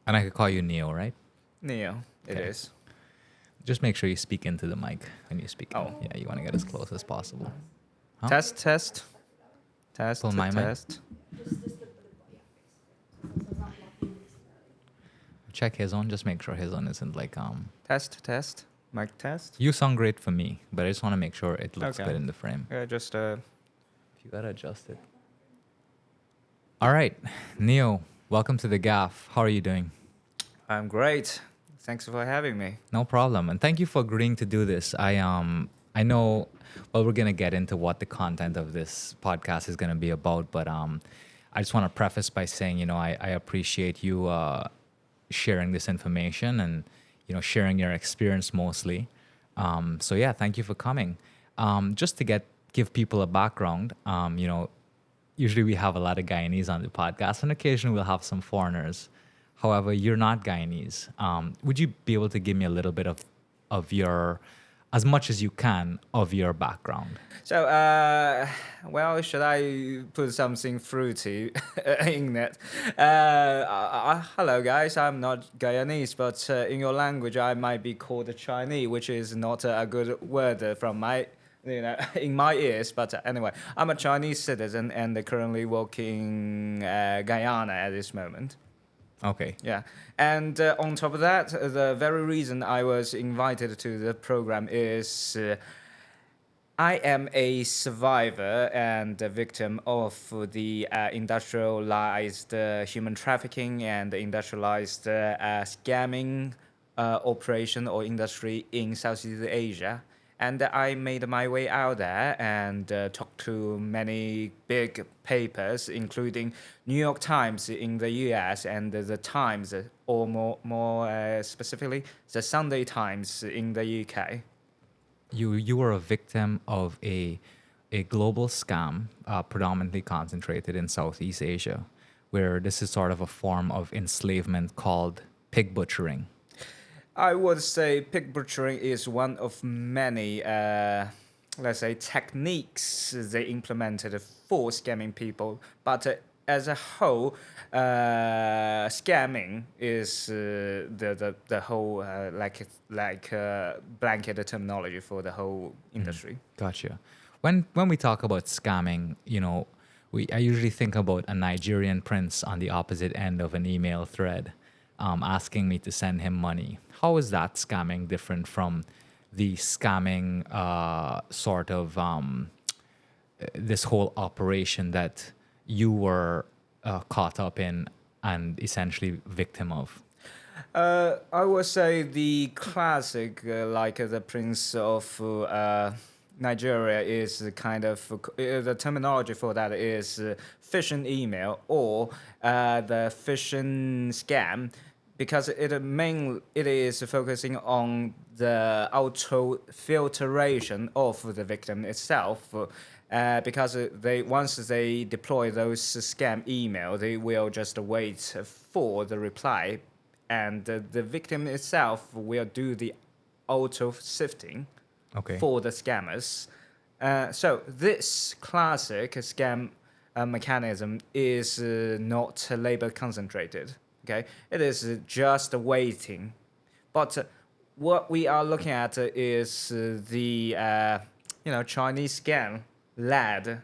And I could call you Neo, right? Neo, it Okay. is. Just make sure you speak into the mic when you're speaking. Oh, Yeah, you want to get as close as possible. Huh? test, test, Pull test, my mic. test. Check his on. Just make sure his on isn't like Test, test, mic test. You sound great for me, but I just want to make sure it looks Okay. good in the frame. Yeah, just If you gotta adjust it. All right, Neo, welcome to the Gyaff. How are you doing? I'm great. Thanks for having me. No problem, and thank you for agreeing to do this. I know, well, we're gonna get into what the content of this podcast is gonna be about, but I just want to preface by saying, I appreciate you sharing this information and sharing your experience mostly. So yeah, thank you for coming. Just to give people a background, usually we have a lot of Guyanese on the podcast, and occasionally we'll have some foreigners. However, you're not Guyanese. Would you be able to give me a little bit of your, as much as you can, of your background? So, well, should I put something fruity in it? Hello, guys. I'm not Guyanese, but in your language, I might be called Chinese, which is not a good word from my, in my ears. But anyway, I'm a Chinese citizen and currently working Guyana at this moment. Okay. Yeah, and on top of that, the very reason I was invited to the program is I am a survivor and a victim of the industrialized human trafficking and industrialized scamming operation or industry in Southeast Asia. And I made my way out there and talked to many big papers, including New York Times in the U.S. and the Times, or more specifically, the Sunday Times in the U.K. You were a victim of a global scam, predominantly concentrated in Southeast Asia, where this is sort of a form of enslavement called pig butchering. I would say pig butchering is one of many, let's say, techniques they implemented for scamming people. But as a whole, scamming is the whole blanket terminology for the whole industry. Gotcha. When we talk about scamming, I usually think about a Nigerian prince on the opposite end of an email thread, asking me to send him money. How is that scamming different from the scamming sort of this whole operation that you were caught up in and essentially victim of? I would say the classic, like the Prince of Nigeria, is the kind of the terminology for that is phishing email or the phishing scam, because it is focusing on the auto filtration of the victim itself. Because once they deploy those scam email, they will just wait for the reply, and the victim itself will do the auto sifting Okay. for the scammers. So this classic scam mechanism is not labor concentrated. Okay, it is just waiting, but what we are looking at is the Chinese scam led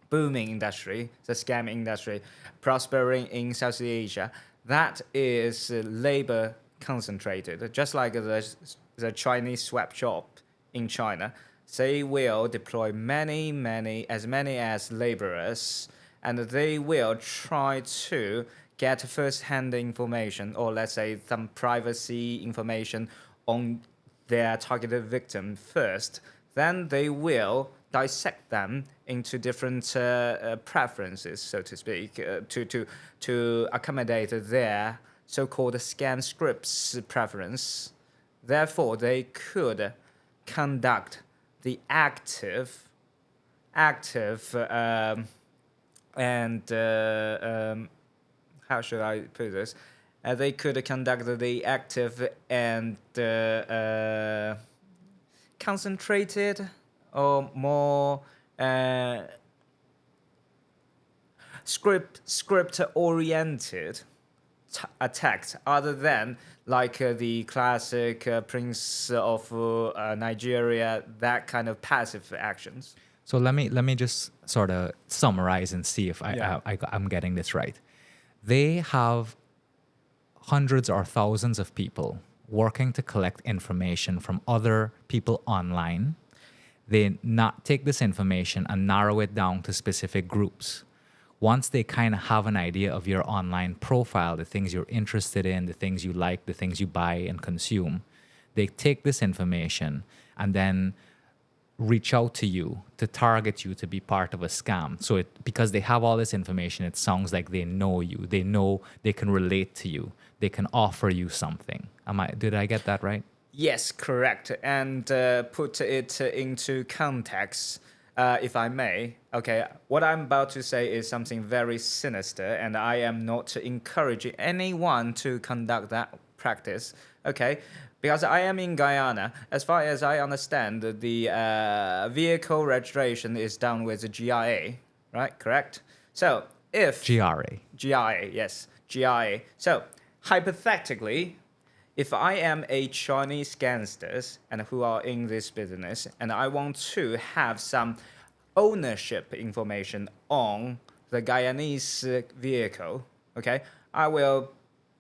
booming industry, the scam industry, prospering in Southeast Asia. That is labor concentrated, just like the Chinese swap shop in China. They will deploy many as laborers, and they will try to get first-hand information, or let's say some privacy information on their targeted victim first. Then they will dissect them into different preferences, so to speak, to accommodate their so-called scam scripts preference. Therefore, they could conduct the active and how should I put this? They could conduct the active and concentrated or more script oriented attacks other than like the classic Prince of Nigeria, that kind of passive actions. So let me just sort of summarize and see if Yeah. I'm getting this right. They have hundreds or thousands of people working to collect information from other people online. They not take this information and narrow it down to specific groups. Once they kind of have an idea of your online profile, the things you're interested in, the things you like, the things you buy and consume, they take this information and then reach out to you to target you to be part of a scam. So because they have all this information, it sounds like they know you. They know they can relate to you. They can offer you something. Did I get that right? Yes, correct. And put it into context, if I may. Okay, what I'm about to say is something very sinister, and I am not encouraging anyone to conduct that practice. Okay, because I am in Guyana. As far as I understand, the vehicle registration is done with the GIA, right? Correct. So if GRA. GIA, yes, GIA. So hypothetically, if I am a Chinese gangsters and who are in this business, and I want to have some ownership information on the Guyanese vehicle, okay, I will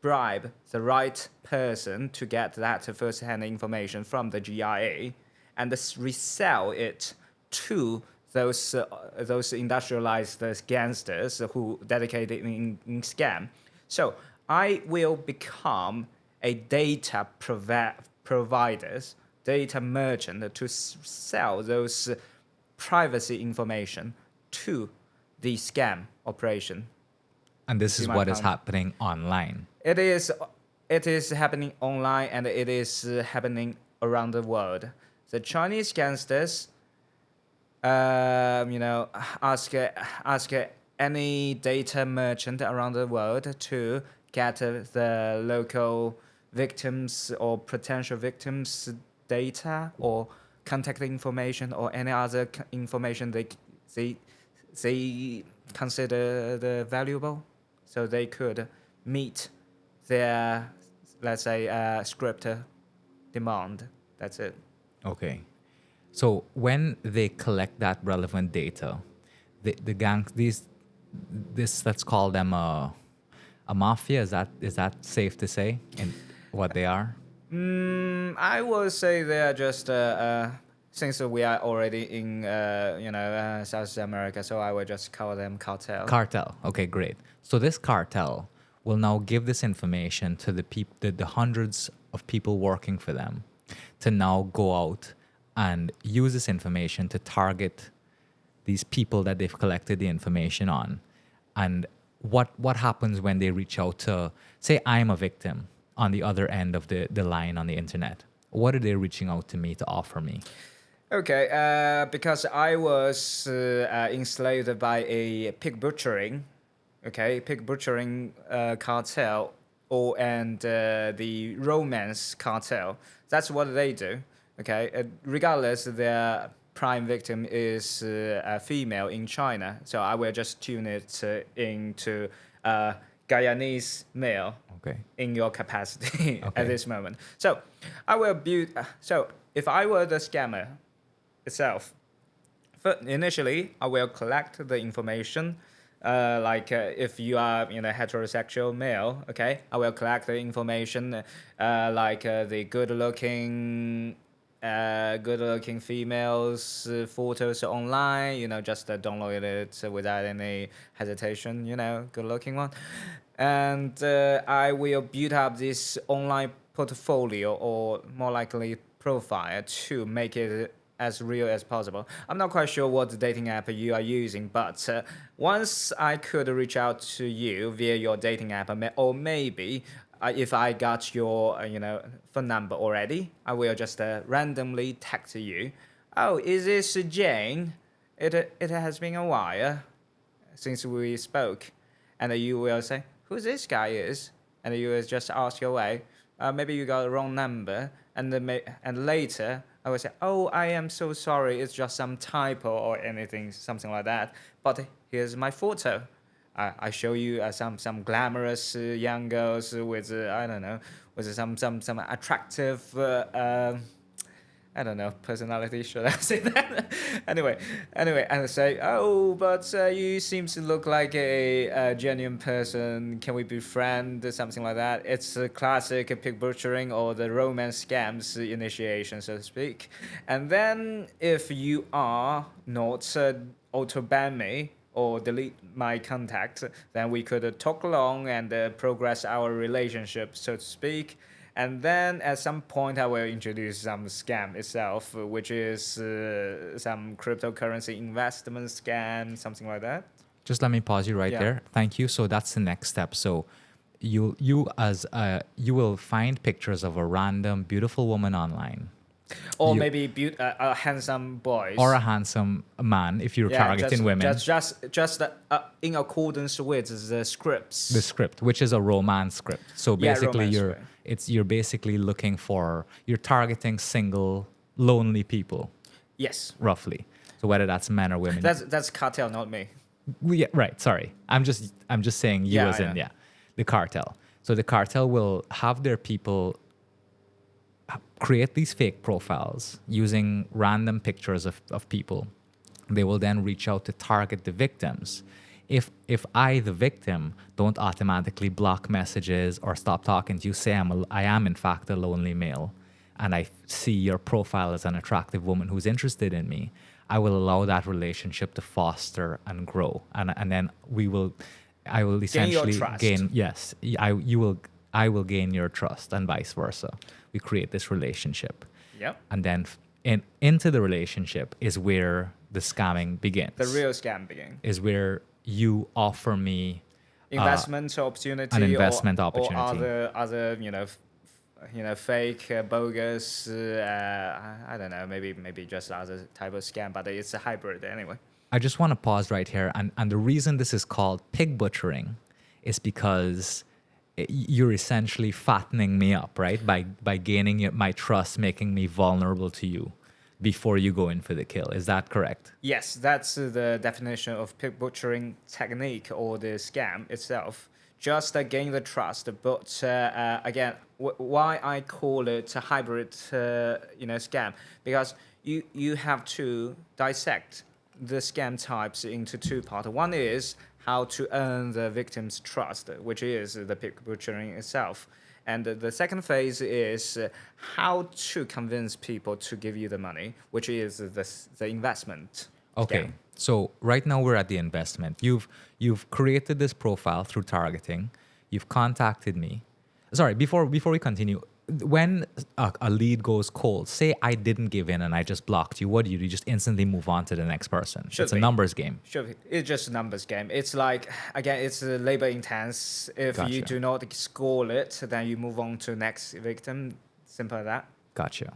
bribe the right person to get that first-hand information from the GIA and resell it to those industrialized gangsters who dedicated in scam. So I will become a data providers, data merchant to sell those privacy information to the scam operation. And this is my what is point? happening online. It is happening online and it is happening around the world. The Chinese gangsters, ask any data merchant around the world to get the local victims or potential victims' data or contact information or any other information they consider the valuable, so they could meet their, let's say, script demand. That's it. Okay. So when they collect that relevant data, the gang let's call them a mafia. Is that safe to say in what they are? I would say they are just since we are already in South America, so I would just call them cartel. Cartel. Okay, great. So this cartel will now give this information to the hundreds of people working for them to now go out and use this information to target these people that they've collected the information on. And what happens when they reach out to, say I'm a victim on the other end of the line on the internet? What are they reaching out to me to offer me? Okay, because I was enslaved by a pig butchering, cartel, and the romance cartel. That's what they do. Okay, regardless, their prime victim is a female in China, so I will just tune it into Guyanese male. Okay. In your capacity Okay. at this moment. So I will build. So if I were the scammer itself, initially I will collect the information. If you are heterosexual male, okay, I will collect the information the good-looking females photos online. Just download it without any hesitation. Good-looking one. And I will build up this online portfolio or more likely profile to make it as real as possible. I'm not quite sure what dating app you are using, but once I could reach out to you via your dating app, or maybe if I got your phone number already, I will just randomly text you. Oh, is this Jane? It has been a while since we spoke, and you will say, who this guy is, and you will just ask away. Maybe you got the wrong number, and later I will say, oh, I am so sorry, it's just some typo or anything, something like that. But here's my photo. I show you some glamorous young girls with I don't know, with some attractive I don't know, personality, should I say that? anyway, and I say, oh, but you seem to look like a genuine person. Can we be friends? Something like that. It's a classic pig butchering or the romance scams initiation, so to speak. And then if you are not auto-ban me or delete my contact, then we could talk along and progress our relationship, so to speak. And then at some point, I will introduce some scam itself, which is some cryptocurrency investment scam, something like that. Just let me pause you right Yeah. there. Thank you. So that's the next step. So you will find pictures of a random beautiful woman online, Or You- maybe handsome boys. or a handsome man if you're targeting women. Just in accordance with the scripts. The script, which is a romance script. So Yeah, basically, romance script. you're basically you're targeting single, lonely people, Yes, roughly. So whether that's men or women. that's cartel, not me. Yeah, right. Sorry, I'm just saying you Yeah, as I in know. the cartel. So the cartel will have their people create these fake profiles using random pictures of people. They will then reach out to target the victims. If I, the victim, don't automatically block messages or stop talking to you, say I am in fact a lonely male, and I see your profile as an attractive woman who's interested in me, I will allow that relationship to foster and grow, and then I will essentially trust. gain. Yes, I will gain your trust, and vice versa. We create this relationship, Yep. and then into the relationship is where the scamming begins. The real scam begins. Is where you offer me Investment opportunity, an investment or opportunity. other fake, bogus. I don't know. Maybe just other type of scam, but it's a hybrid anyway. I just want to pause right here. And the reason this is called pig butchering is because you're essentially fattening me up, right? By gaining my trust, making me vulnerable to you before you go in for the kill. Is that correct? Yes, that's the definition of pig butchering technique or the scam itself. Just gain the trust, but again, why I call it a hybrid, scam, because you have to dissect the scam types into two parts. One is how to earn the victim's trust, which is the pig butchering itself. And the second phase is how to convince people to give you the money, which is the investment. Okay. scam. So right now we're at the investment. You've created this profile through targeting. You've contacted me. Sorry, before we continue, when a lead goes cold, say I didn't give in and I just blocked you, what do? You just instantly move on to the next person. Should It's a be. numbers game. Sure, it's just a numbers game. It's like, again, it's labor intense. If you Gotcha. do not score it, then you move on to next victim. Simple as that. Gotcha.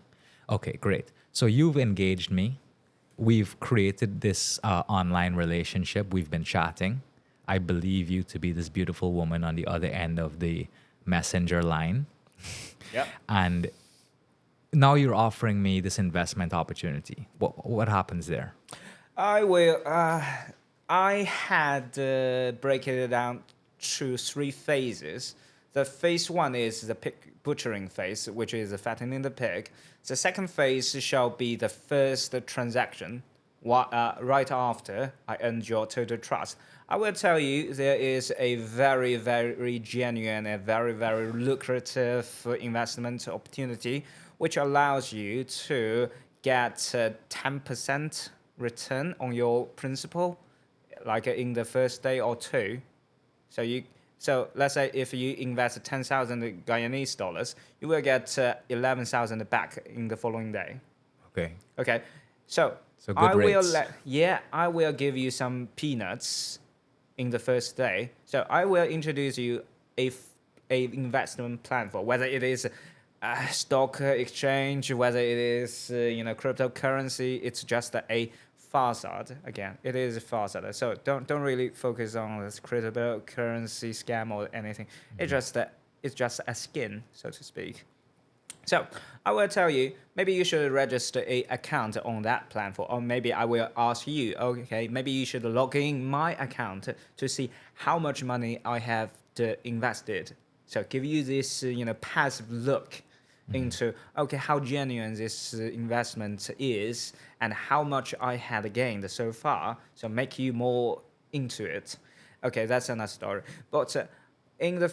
Okay, great. So you've engaged me. We've created this online relationship. We've been chatting. I believe you to be this beautiful woman on the other end of the messenger line. Yep. And now you're offering me this investment opportunity. What happens there? I will. I had break it down to three phases. The phase one is the pig butchering phase, which is fattening the pig. The second phase shall be the first transaction, right after I earned your total trust. I will tell you there is a very, very genuine and very, very lucrative investment opportunity, which allows you to get 10% return on your principal, like in the first day or two. So let's say if you invest 10,000 Guyanese dollars, you will get 11,000 back in the following day. Okay. Okay, so So good I will rates. I will give you some peanuts in the first day. So I will introduce you a investment plan for whether it is stock exchange, whether it is cryptocurrency. It's just a facade. Again, it is a facade. So don't really focus on this cryptocurrency scam or anything. It's just a skin, so to speak. So I will tell you, maybe you should register a account on that platform, or maybe I will ask you, okay, maybe you should log in my account to see how much money I have invested. So give you this, passive look into, okay, how genuine this investment is and how much I had gained so far. So make you more into it. Okay, that's another story. But in the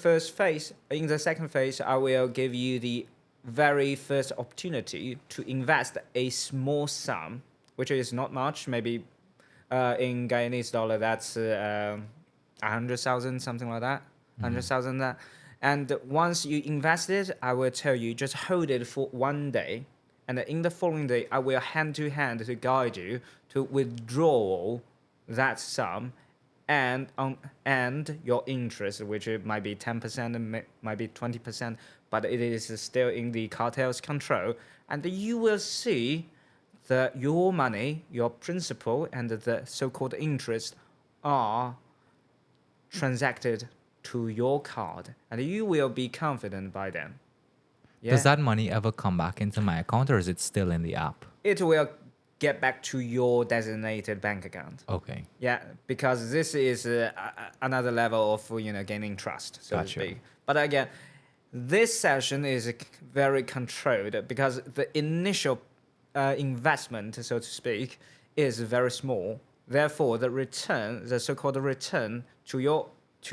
second phase, I will give you the very first opportunity to invest a small sum, which is not much, maybe in Guyanese dollar, that's 100,000, something like that, 100,000. That. And once you invest it, I will tell you, just hold it for one day. And in the following day, I will hand to hand to guide you to withdraw that sum and your interest, which it might be 10%, and might be 20%, but it is still in the cartel's control. And you will see that your money, your principal, and the so-called interest are transacted to your card, and you will be confident by then. Yeah? Does that money ever come back into my account, or is it still in the app? It will get back to your designated bank account. Okay. Yeah, because this is another level of gaining trust, so to speak. But again, this session is very controlled because the initial investment, so to speak, is very small. Therefore, the return, the so-called return to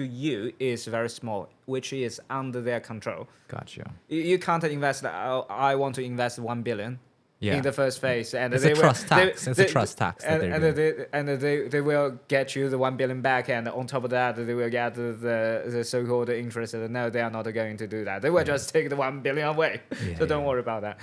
you is very small, which is under their control. Gotcha. You can't invest. I want to invest 1 billion. Yeah. In the first phase, and it's a trust tax. It's a trust tax that they will get you the 1 billion back, and on top of that, they will get the so-called interest. No, they are not going to do that. They will just take the 1 billion away. So don't worry about that.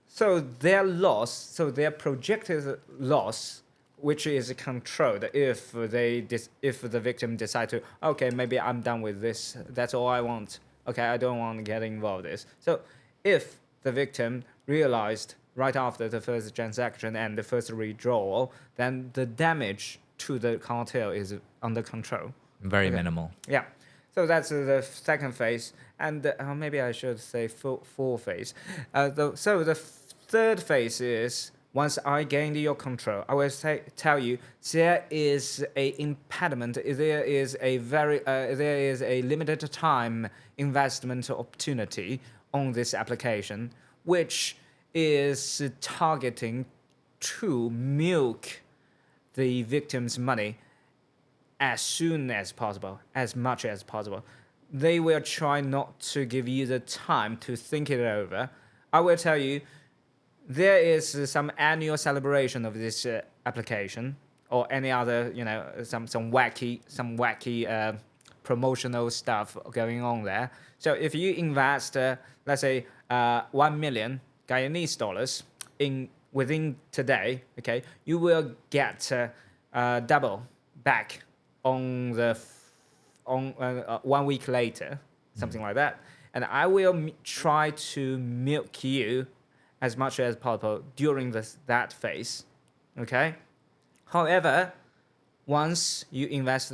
So their loss, so their projected loss, which is controlled if the victim decide to, okay, maybe I'm done with this. That's all I want. Okay, I don't want to get involved in this. So if the victim realized right after the first transaction and the first withdrawal, then the damage to the cartel is under control. Very minimal. Yeah. So that's the second phase. And maybe I should say fourth phase. So the third phase is, once I gained your control, I will tell you there is a impediment. There is a limited time investment opportunity on this application, which is targeting to milk the victim's money as soon as possible, as much as possible. They will try not to give you the time to think it over. I will tell you, there is some annual celebration of this application, or any other, some wacky promotional stuff going on there. So if you invest, let's say, 1 million Guyanese dollars within today, okay, you will get double back on 1 week later, something like that. And I will try to milk you as much as possible during that phase, okay? However, once you invest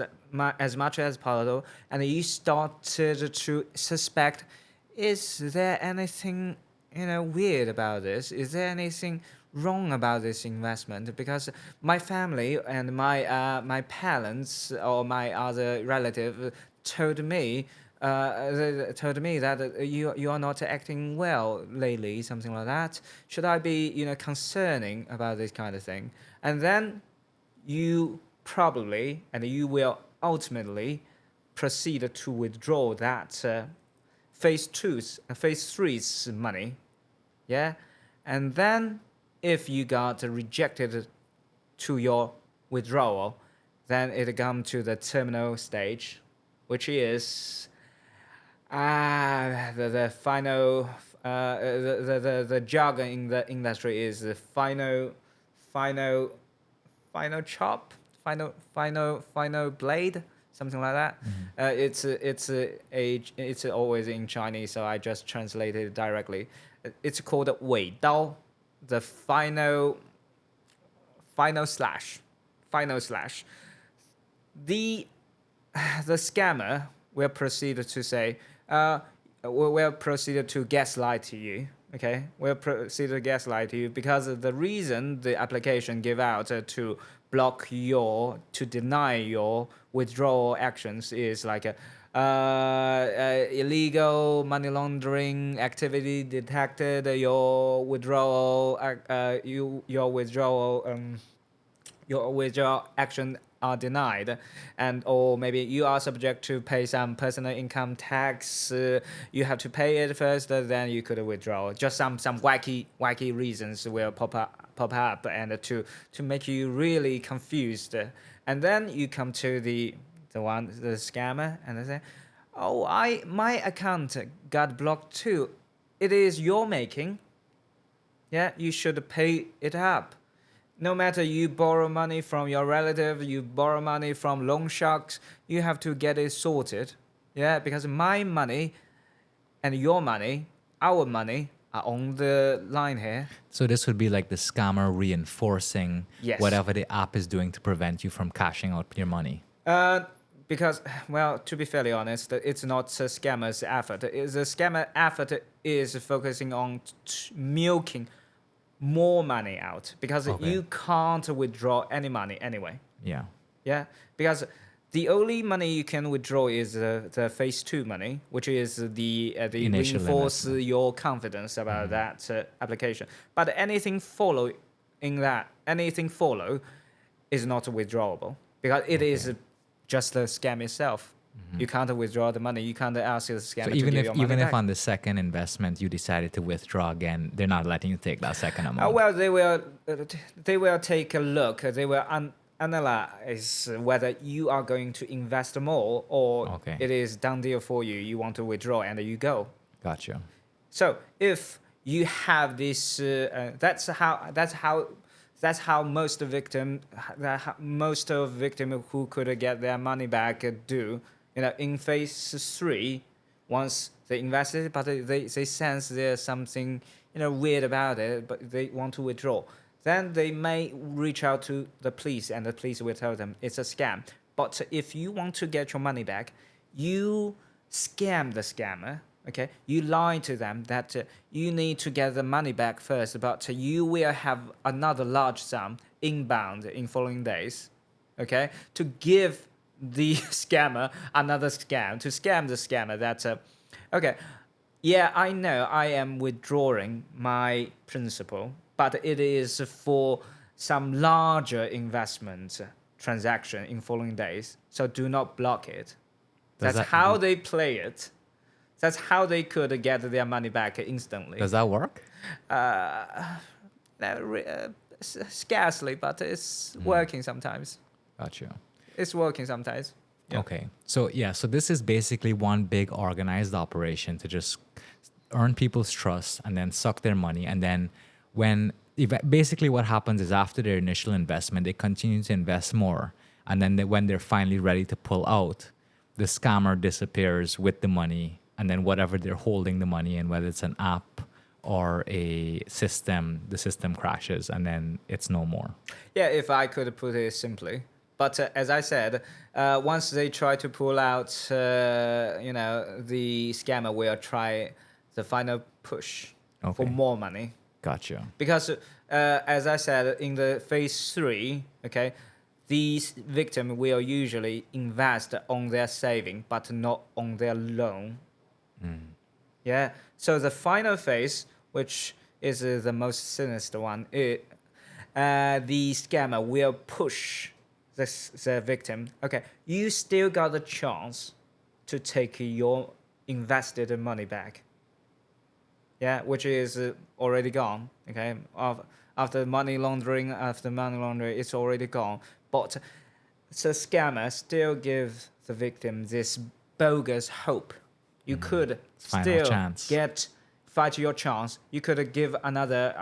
as much as possible and you started to suspect, is there anything weird about this? Is there anything wrong about this investment? Because my family and my parents or my other relative told me that you are not acting well lately, something like that. Should I be concerning about this kind of thing? And then you probably and you will ultimately proceed to withdraw that phase 3's money, yeah, and then if you got rejected to your withdrawal, then it comes to the terminal stage, which is the final the jargon in the industry is the final chop, final blade, something like that. It's always in Chinese, so I just translated it directly. It's called 尾刀, the final slash. The scammer will proceed to say, will proceed to gaslight you, Okay, we'll proceed to gaslight you because the reason the application give out to block to deny your withdrawal actions is like illegal money laundering activity detected. Your withdrawal, your withdrawal action are denied, and or maybe you are subject to pay some personal income tax. You have to pay it first, then you could withdraw. Just some wacky reasons will pop up, and to make you really confused. And then you come to the scammer, and they say, "Oh, my account got blocked too. It is your making. Yeah, you should pay it up." No matter you borrow money from your relative, you borrow money from loan sharks, you have to get it sorted. Yeah, because my money and your money, our money, are on the line here. So this would be like the scammer reinforcing Yes. whatever the app is doing to prevent you from cashing out your money. Because, well, to be fairly honest, it's not a scammer's effort. The scammer effort is focusing on milking more money out because you can't withdraw any money anyway. Yeah. Yeah, because the only money you can withdraw is the phase 2 money, which is the Initial reinforce investment. your confidence about that application. But anything follow is not withdrawable because it is just the scam itself. You can't withdraw the money. You can't ask the scammer So to give your money even back. if on the second investment you decided to withdraw again, they're not letting you take that second amount. Well, they will take a look. They will analyze whether you are going to invest more or it is done deal for you. You want to withdraw and you go. Gotcha. So if you have this, that's how most of victim who could get their money back do. In phase 3, once they invested, but they sense there's something weird about it, but they want to withdraw. Then they may reach out to the police, and the police will tell them it's a scam. But if you want to get your money back, you scam the scammer. Okay, you lie to them that you need to get the money back first, but you will have another large sum inbound in following days. Okay, to give the scammer another scam, to scam the scammer that, okay, yeah, I know I am withdrawing my principal, but it is for some larger investment transaction in following days, so do not block it. That's how they play it. That's how they could get their money back instantly. Does that work? Scarcely, but it's working sometimes. Gotcha. It's working sometimes. Yeah. Okay. So this is basically one big organized operation to just earn people's trust and then suck their money. And then basically what happens is after their initial investment, they continue to invest more. And then when they're finally ready to pull out, the scammer disappears with the money. And then whatever they're holding the money in, whether it's an app or a system, the system crashes and then it's no more. Yeah, if I could put it simply. But as I said, once they try to pull out, the scammer will try the final push for more money. Gotcha. Because as I said, in the phase 3, okay, these victims will usually invest on their saving, but not on their loan. Yeah. So the final phase, which is the most sinister one, the scammer will push the victim. Okay, you still got the chance to take your invested money back. Yeah, which is already gone. Okay, after money laundering, it's already gone. But the scammer still gives the victim this bogus hope. You could still fight your chance. You could give another,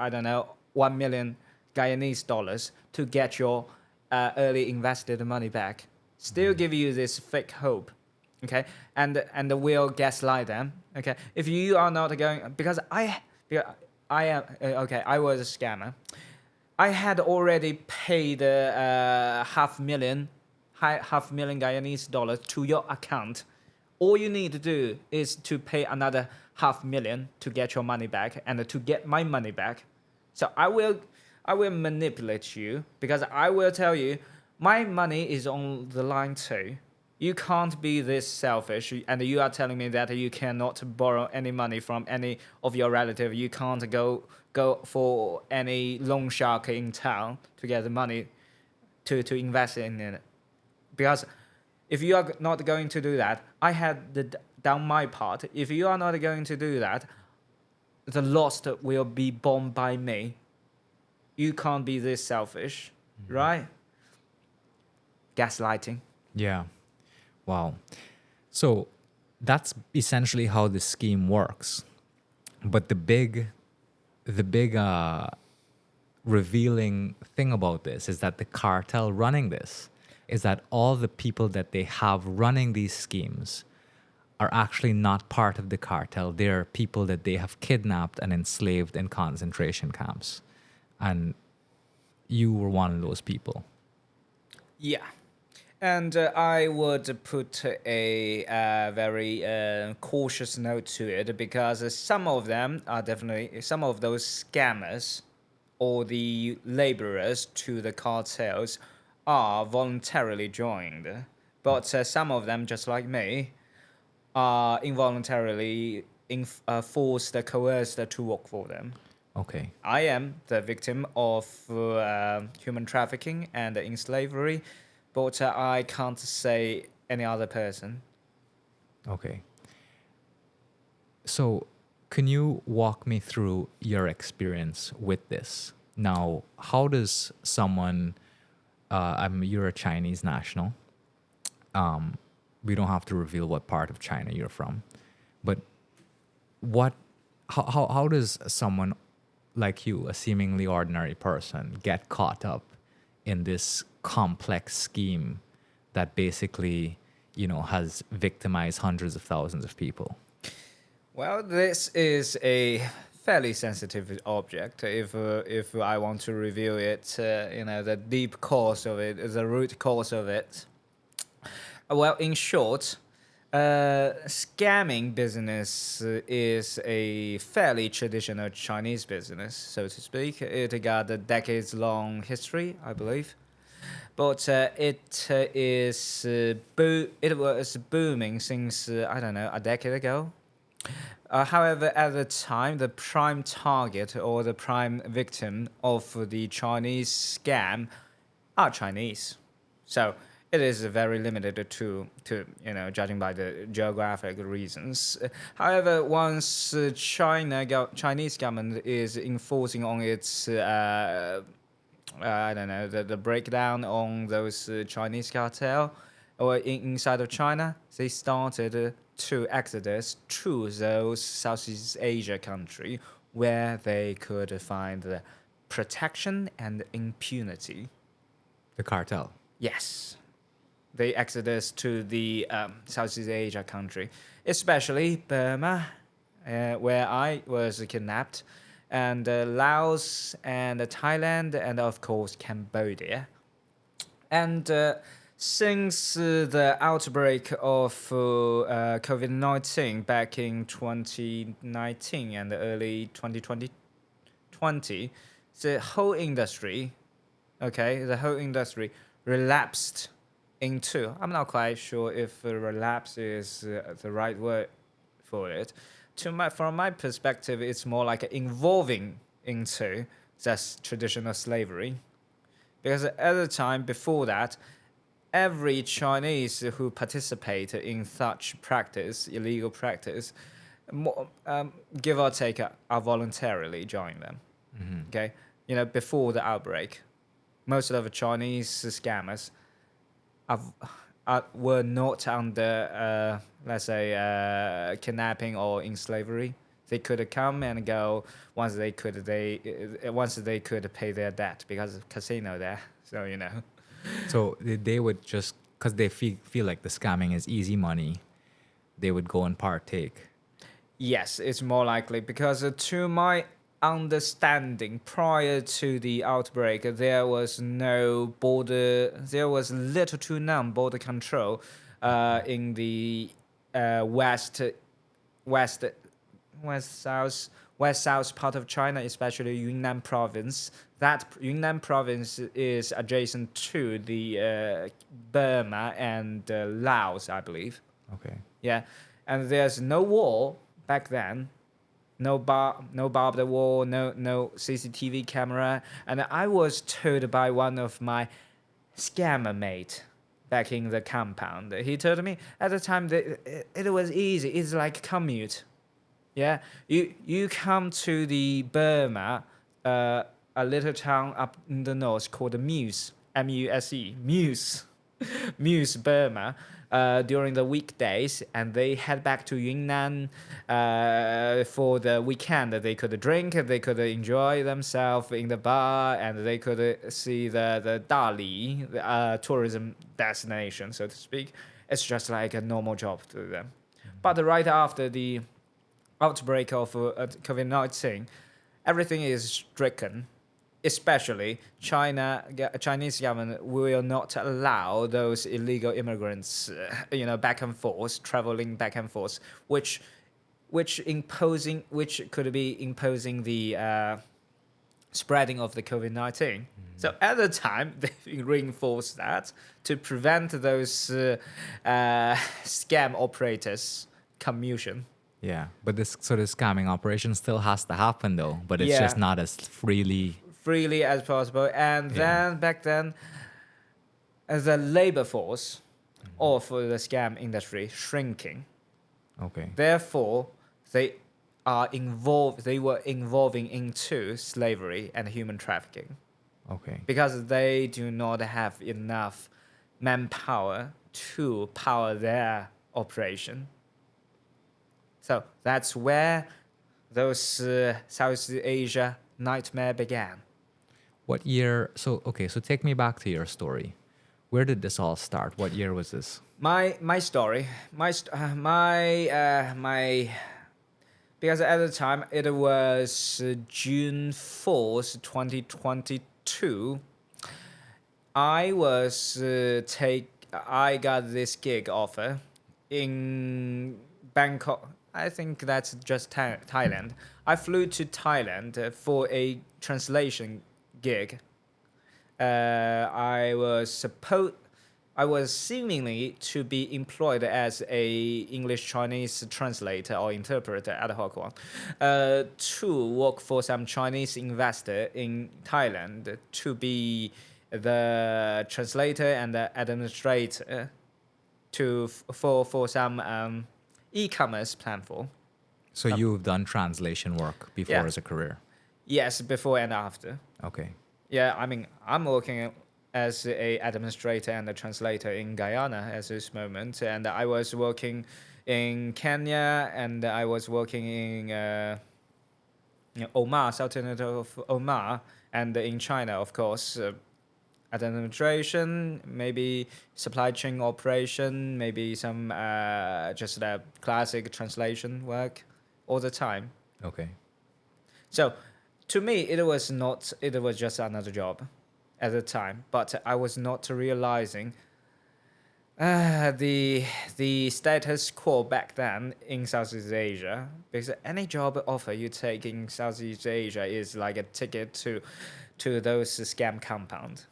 1 million Guyanese dollars to get your early invested money back. Still give you this fake hope, okay? And we'll gaslight them, okay? If you are not going, because I am I was a scammer. I had already paid half million Guyanese dollars to your account. All you need to do is to pay another 500,000 to get your money back and to get my money back. So I will manipulate you because I will tell you my money is on the line too. You can't be this selfish, and you are telling me that you cannot borrow any money from any of your relative. You can't go for any loan shark in town to get the money to invest in it. Because if you are not going to do that, I had done my part. If you are not going to do that, the loss will be borne by me. You can't be this selfish, right? Gaslighting. Yeah. Wow. So that's essentially how the scheme works. But the big revealing thing about this is that the cartel running this is that all the people that they have running these schemes are actually not part of the cartel. They're people that they have kidnapped and enslaved in concentration camps. And you were one of those people. Yeah. And I would put a very cautious note to it because some of them are definitely, some of those scammers or the laborers to the cartels are voluntarily joined. But some of them, just like me, are involuntarily forced, coerced to work for them. Okay. I am the victim of human trafficking and in slavery, but I can't say any other person. Okay. So, can you walk me through your experience with this? Now, how does someone, you're a Chinese national. We don't have to reveal what part of China you're from, but how does someone like you, a seemingly ordinary person, get caught up in this complex scheme that basically, has victimized hundreds of thousands of people? Well, this is a fairly sensitive object. If I want to reveal it, the deep cause of it, the root cause of it. Well, in short, scamming business is a fairly traditional Chinese business, so to speak. It got a decades-long history, I believe. But it was booming since, I don't know, a decade ago. However, at the time, the prime target or the prime victim of the Chinese scam are Chinese. So it is very limited to judging by the geographic reasons. However, once Chinese government is enforcing on its I don't know, the breakdown on those Chinese cartel or inside of China, they started to exodus to those Southeast Asia country where they could find the protection and impunity. The cartel. Yes. They exodus to the Southeast Asia country, especially Burma, where I was kidnapped, and Laos and Thailand, and of course Cambodia. And since the outbreak of COVID-19 back in 2019 and early 2020, the whole industry, relapsed into, I'm not quite sure if relapse is the right word for it. From my perspective, it's more like involving into this traditional slavery. Because at the time before that, every Chinese who participated in such practice, illegal practice, give or take, are voluntarily joining them. Mm-hmm. Okay, before the outbreak, most of the Chinese scammers were not under, let's say, kidnapping or in slavery. They could come and go once they could pay their debt because of casino there. So So they would just, because they feel like the scamming is easy money, they would go and partake. Yes, it's more likely because to my understanding, prior to the outbreak, there was little to none border control in the west west south part of China, especially Yunnan province. That Yunnan province is adjacent to the Burma and Laos, I believe. Okay. Yeah, and there's no wall back then. No barbed wall, no CCTV camera, and I was told by one of my scammer mate back in the compound. He told me at the time that it was easy. It's like commute. Yeah, you come to the Burma, a little town up in the north called Muse, Muse, Muse, Muse, Burma, during the weekdays, and they head back to Yunnan for the weekend. They could drink, they could enjoy themselves in the bar, and they could see the Dali tourism destination, so to speak. It's just like a normal job to them. But right after the outbreak of COVID-19, everything is stricken. Especially Chinese government will not allow those illegal immigrants, traveling back and forth, which could be imposing the spreading of the COVID-19. So at the time, they reinforced that to prevent those scam operators commutation. Yeah, but this sort of scamming operation still has to happen though, but it's just not as freely as possible. And then back then, the labor force of the scam industry shrinking. Okay. Therefore, they were involving into slavery and human trafficking. Okay. Because they do not have enough manpower to power their operation. So that's where those Southeast Asia nightmare began. What year? So take me back to your story. Where did this all start? What year was this? My story, because at the time it was June 4th, 2022. I got this gig offer in Bangkok. I think that's just Thailand. I flew to Thailand for a translation gig. I was seemingly to be employed as a English-Chinese translator or interpreter, ad hoc one, to work for some Chinese investor in Thailand to be the translator and the administrator for some e-commerce platform. So you've done translation work before as a career? Yes, before and after. Okay. Yeah, I mean, I'm working as a administrator and a translator in Guyana at this moment, and I was working in Kenya, and I was working in Oman, Sultanate of Oman, and in China, of course. Administration, maybe supply chain operation, maybe some just classic translation work all the time. Okay. So to me, it was just another job at the time, but I was not realizing the status quo back then in Southeast Asia, because any job offer you take in Southeast Asia is like a ticket to those scam compound.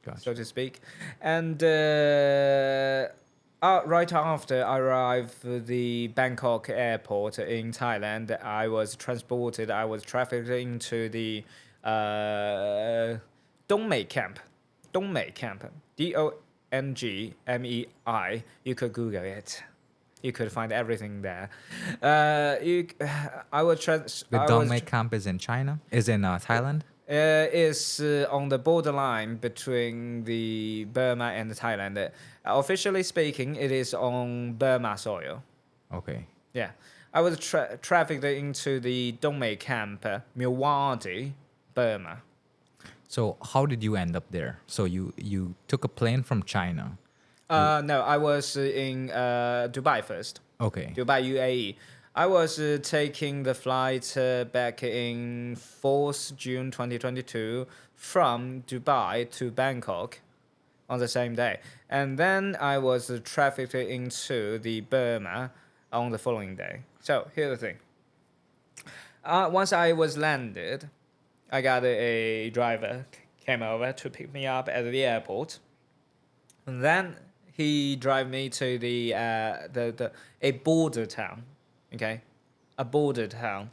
Gotcha. So to speak. And right after I arrived at the Bangkok airport in Thailand, I was trafficked into the Dongmei camp. Dongmei camp. Dongmei. You could Google it. You could find everything there. The Dongmei camp is in China? Is in Thailand? Is on the borderline between the Burma and Thailand. Officially speaking, it is on Burma soil. Okay. Yeah. I was trafficked into the Dongmei camp, Milwaukee, Burma. So how did you end up there? So you took a plane from China? No, I was in Dubai first. Okay. Dubai, UAE. I was taking the flight back in 4th June 2022 from Dubai to Bangkok on the same day. And then I was trafficked into the Burma on the following day. So here's the thing. Once I was landed, I got a driver came over to pick me up at the airport, and then he drive me to the a border town, okay, a border town,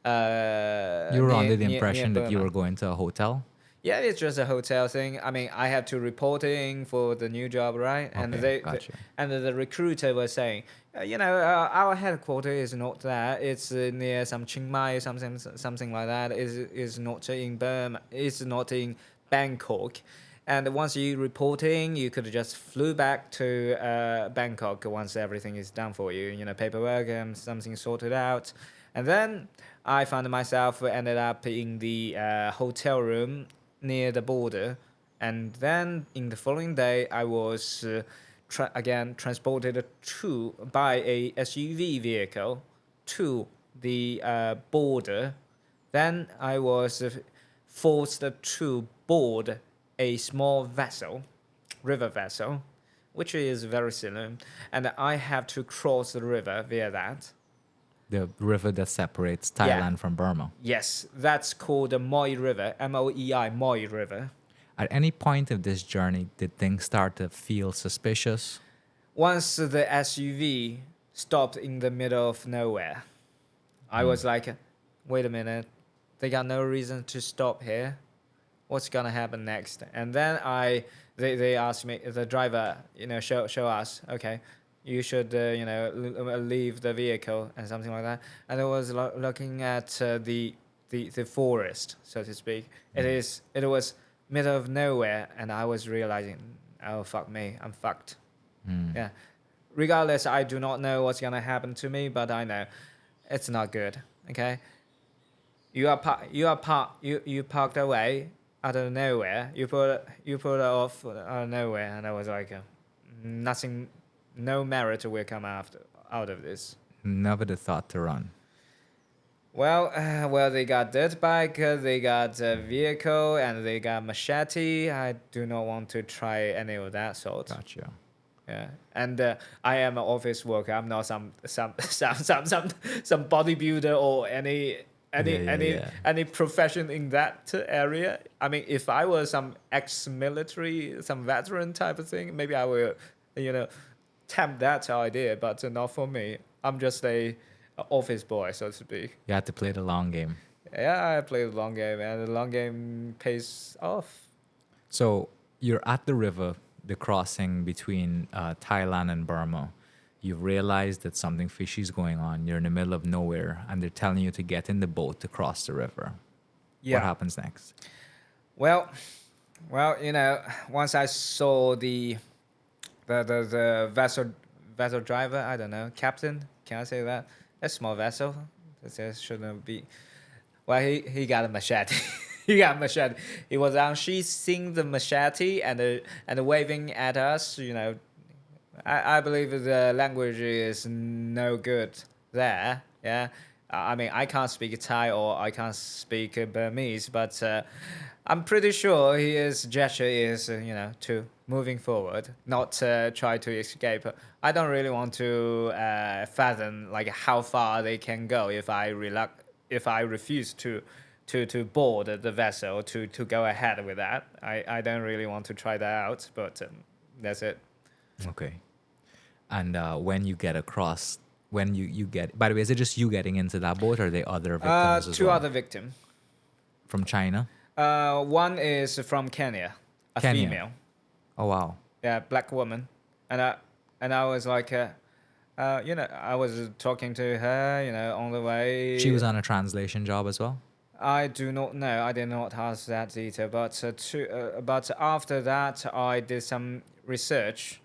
You were under the near impression that you Burma. were going to a hotel. Yeah, it's just a hotel thing. I mean, I have to reporting for the new job, right? And Okay, gotcha. and the recruiter was saying, our headquarters is not there. It's near some Chiang Mai, something like that. Is not in Burma. It's not in Bangkok. And once you reporting, you could just flew back to Bangkok once everything is done for you. Paperwork and something sorted out. And then I found myself ended up in the hotel room near the border, and then in the following day I was again transported by a SUV vehicle to the border. Then I was forced to board a small vessel, river vessel, which is very similar, and I have to cross the river via that. The river that separates Yeah. Thailand from Burma. Yes, that's called the Moi River, Moi, Moi River. At any point of this journey, did things start to feel suspicious? Once the SUV stopped in the middle of nowhere, I was like, wait a minute, they got no reason to stop here. What's gonna happen next? And then they asked me, the driver, show us, okay, you should, leave the vehicle and something like that. And I was looking at the forest, so to speak. It was middle of nowhere, and I was realizing, oh fuck me, I'm fucked. Yeah. Regardless, I do not know what's gonna happen to me, but I know it's not good. Okay. You parked away out of nowhere. You put off out of nowhere, and I was like, nothing, no merit will come out of this. Never the thought to run. Well, they got dirt bike, they got a vehicle, and they got machete. I do not want to try any of that sort. Gotcha. Yeah, and I am an office worker. I'm not some bodybuilder or any profession in that area. I mean, if I was some ex-military, some veteran type of thing, maybe I will, tempt that idea. But not for me. I'm just a office boy, so to speak. You had to play the long game. Yeah, I play the long game, and the long game pays off. So you're at the river, the crossing between Thailand and Burma. You realize that something fishy is going on. You're in the middle of nowhere, and they're telling you to get in the boat to cross the river. Yeah. What happens next? Well, once I saw the vessel driver, I don't know, captain, can I say that? A small vessel. That shouldn't be. Well, he got a machete. He got a machete. He was unsheathing the machete and waving at us. I believe the language is no good there. Yeah. I mean, I can't speak Thai or I can't speak Burmese, but I'm pretty sure his gesture is, to moving forward, not try to escape. I don't really want to fathom like how far they can go if I refuse to board the vessel to go ahead with that. I don't really want to try that out, but that's it. Okay. And when you get across, when you get, by the way, is it just you getting into that boat, or are there other victims as Two well? other victims. From China? One is from Kenya, a Kenya. female. Oh, wow. Yeah, black woman, and I was like, I was talking to her, on the way. She was on a translation job as well? I do not know. I did not ask that detail, but but after that, I did some research.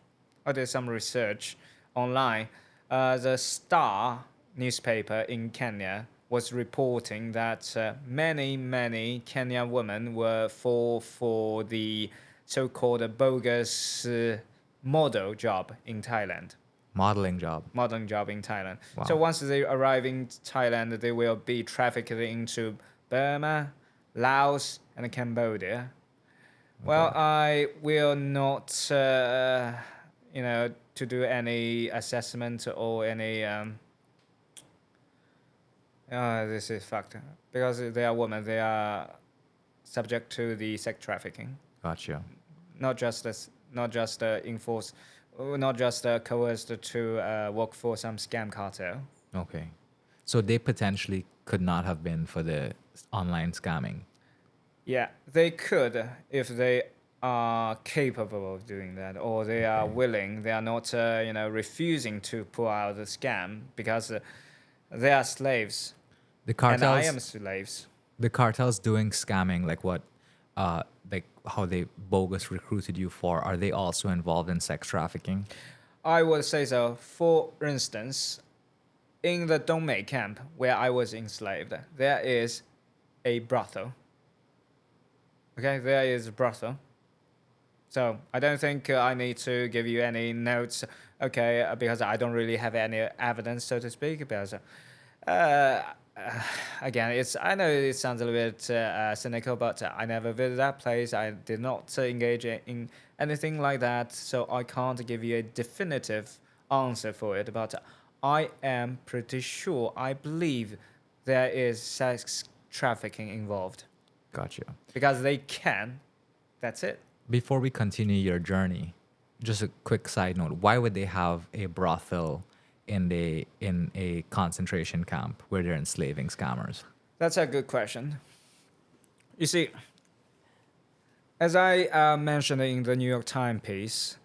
Online. The Star newspaper in Kenya was reporting that many Kenyan women were for the so-called bogus model job in Thailand. Modeling job. Modeling job in Thailand. Wow. So once they arrive in Thailand, they will be trafficked into Burma, Laos, and Cambodia. Well, I will not, to do any assessment or any. This is fact because they are women. They are subject to the sex trafficking. Gotcha. Not just as, not just enforced, not just coerced to work for some scam cartel. Okay. So they potentially could not have been for the online scamming. Yeah, they could if they are capable of doing that, or they are Okay. willing. They are not, refusing to pull out the scam because they are slaves, The and I cartels am slaves. the cartels doing scamming, like what, like how they bogus recruited you for, are they also involved in sex trafficking? I would say so. For instance, in the Dongmei camp where I was enslaved, there is a brothel. Okay, there is a brothel. So I don't think I need to give you any notes, okay, because I don't really have any evidence, so to speak. Because uh, again, I know it sounds a little bit cynical, but I never visited that place. I did not engage in anything like that, so I can't give you a definitive answer for it. But I am pretty sure, I believe there is sex trafficking involved Gotcha. because they can. That's it. Before we continue your journey, just a quick side note: why would they have a brothel in a concentration camp where they're enslaving scammers? That's a good question. You see, as I mentioned in the New York Times piece,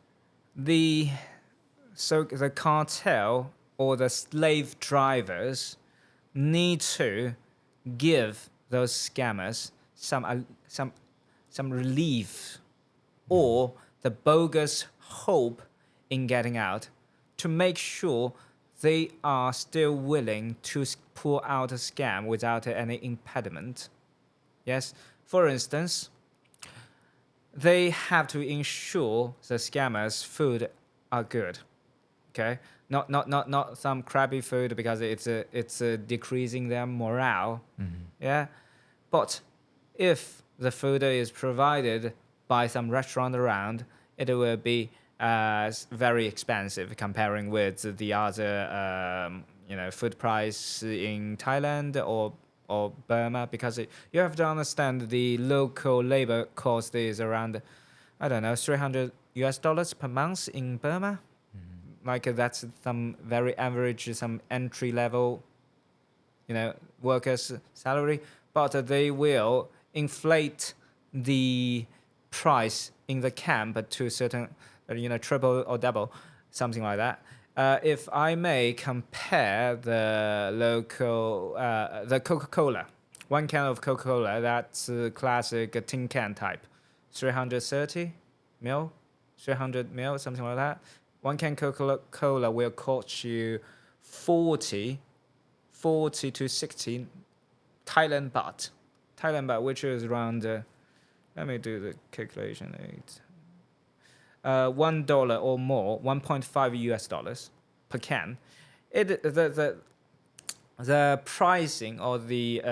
the the cartel or the slave drivers need to give those scammers some relief or the bogus hope in getting out to make sure they are still willing to pull out a scam without any impediment. Yes, for instance, they have to ensure the scammers' food are good. Okay, not some crappy food because it's decreasing their morale. Yeah, but if the food is provided by some restaurant around, it will be very expensive comparing with the other food price in Thailand or Burma because you have to understand the local labor cost is around, I don't know, $300 per month in Burma. Like that's some very average, some entry level, workers' salary, but they will inflate the price in the camp to certain, triple or double, something like that. If I may compare the local, the Coca-Cola, one can of Coca-Cola, that's a classic tin can type, 330 mil, 300 mil, something like that. One can Coca-Cola will cost you 40 to 60 Thailand baht. Thailand baht, which is around, let me do the calculation. $1 or more, 1.5 US dollars per can. The pricing or the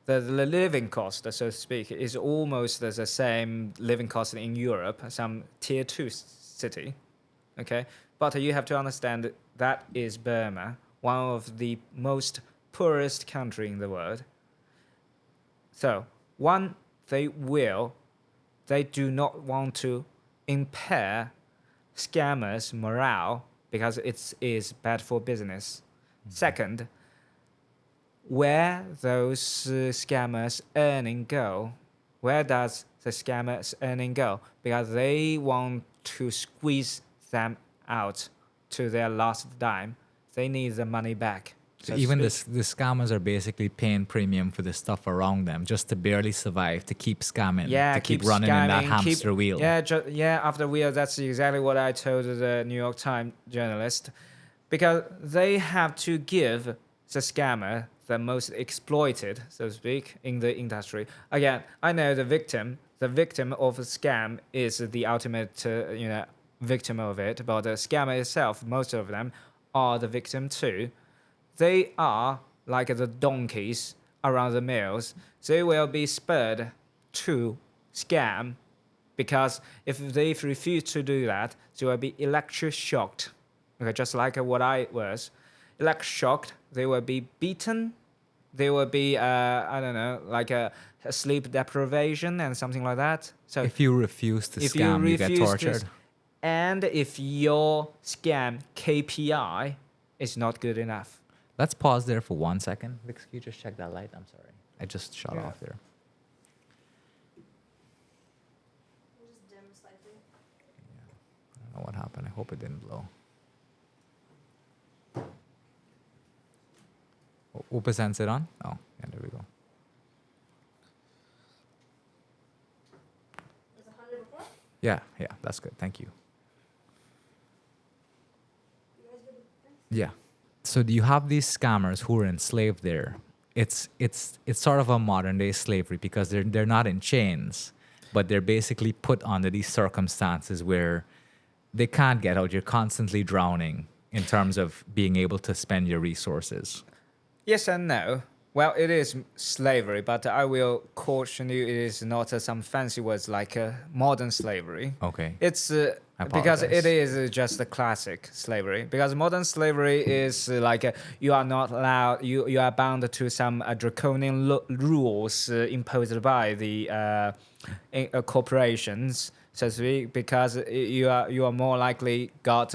living cost, so to speak, is almost the same living cost in Europe, some tier 2 city. Okay, but you have to understand that is Burma, one of the most poorest country in the world. So one, they do not want to impair scammers' morale because it is bad for business. Second, where those scammers earning go? Where does the scammers earning go? Because they want to squeeze them out to their last dime. They need the money back. So to even speak. the scammers are basically paying premium for the stuff around them just to barely survive, to keep scamming, Yeah, to keep keep running in that scamming, hamster wheel. yeah, after wheel. That's exactly what I told the New York Times journalist, because they have to give the scammer the most exploited, so to speak, in the industry. Again, I know the victim of a scam is the ultimate, victim of it, but the scammer itself, most of them are the victim too. They are like the donkeys around the mills. They will be spurred to scam because if they refuse to do that, they will be electric shocked. Okay, just like what I was. Electric shocked, they will be beaten. They will be, I don't know, like a sleep deprivation and something like that. So If you refuse to if you scam, you get refuse to, tortured. and if your scam KPI is not good enough. Let's pause there for 1 second. Vic, can you just check that light? I'm sorry. I just shut Yeah. off there. Just dim slightly. I don't know what happened. I hope it didn't blow. What percent's it on? Oh, yeah, there we go. Was it 100 before? Yeah, that's good. Thank you. You guys good with this? Yeah. So do you have these scammers who are enslaved there? It's sort of a modern day slavery because they're not in chains, but they're basically put under these circumstances where they can't get out. You're constantly drowning in terms of being able to spend your resources. Yes and no. Well, it is slavery, but I will caution you, it is not some fancy words like modern slavery. Okay. It's I because it apologize. is just the classic slavery. Because modern slavery is like you are not allowed, you are bound to some draconian rules imposed by the corporations, so to speak. Because you are more likely got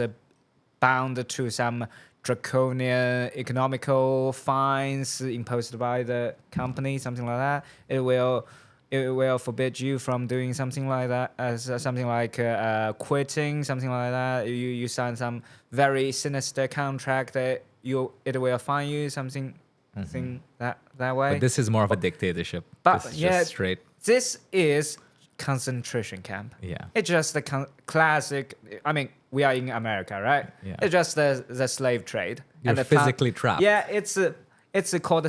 bound to some draconian economical fines imposed by the company, something like that. It will forbid you from doing something like that, as something like quitting, something like that. You sign some very sinister contract that it will fine you, something that way. But this is more of a dictatorship. But This is yeah, just straight. this is concentration camp. Yeah. It's just the classic. I mean, we are in America, right? Yeah. It's just the slave trade. You're the physically trapped. Yeah, it's called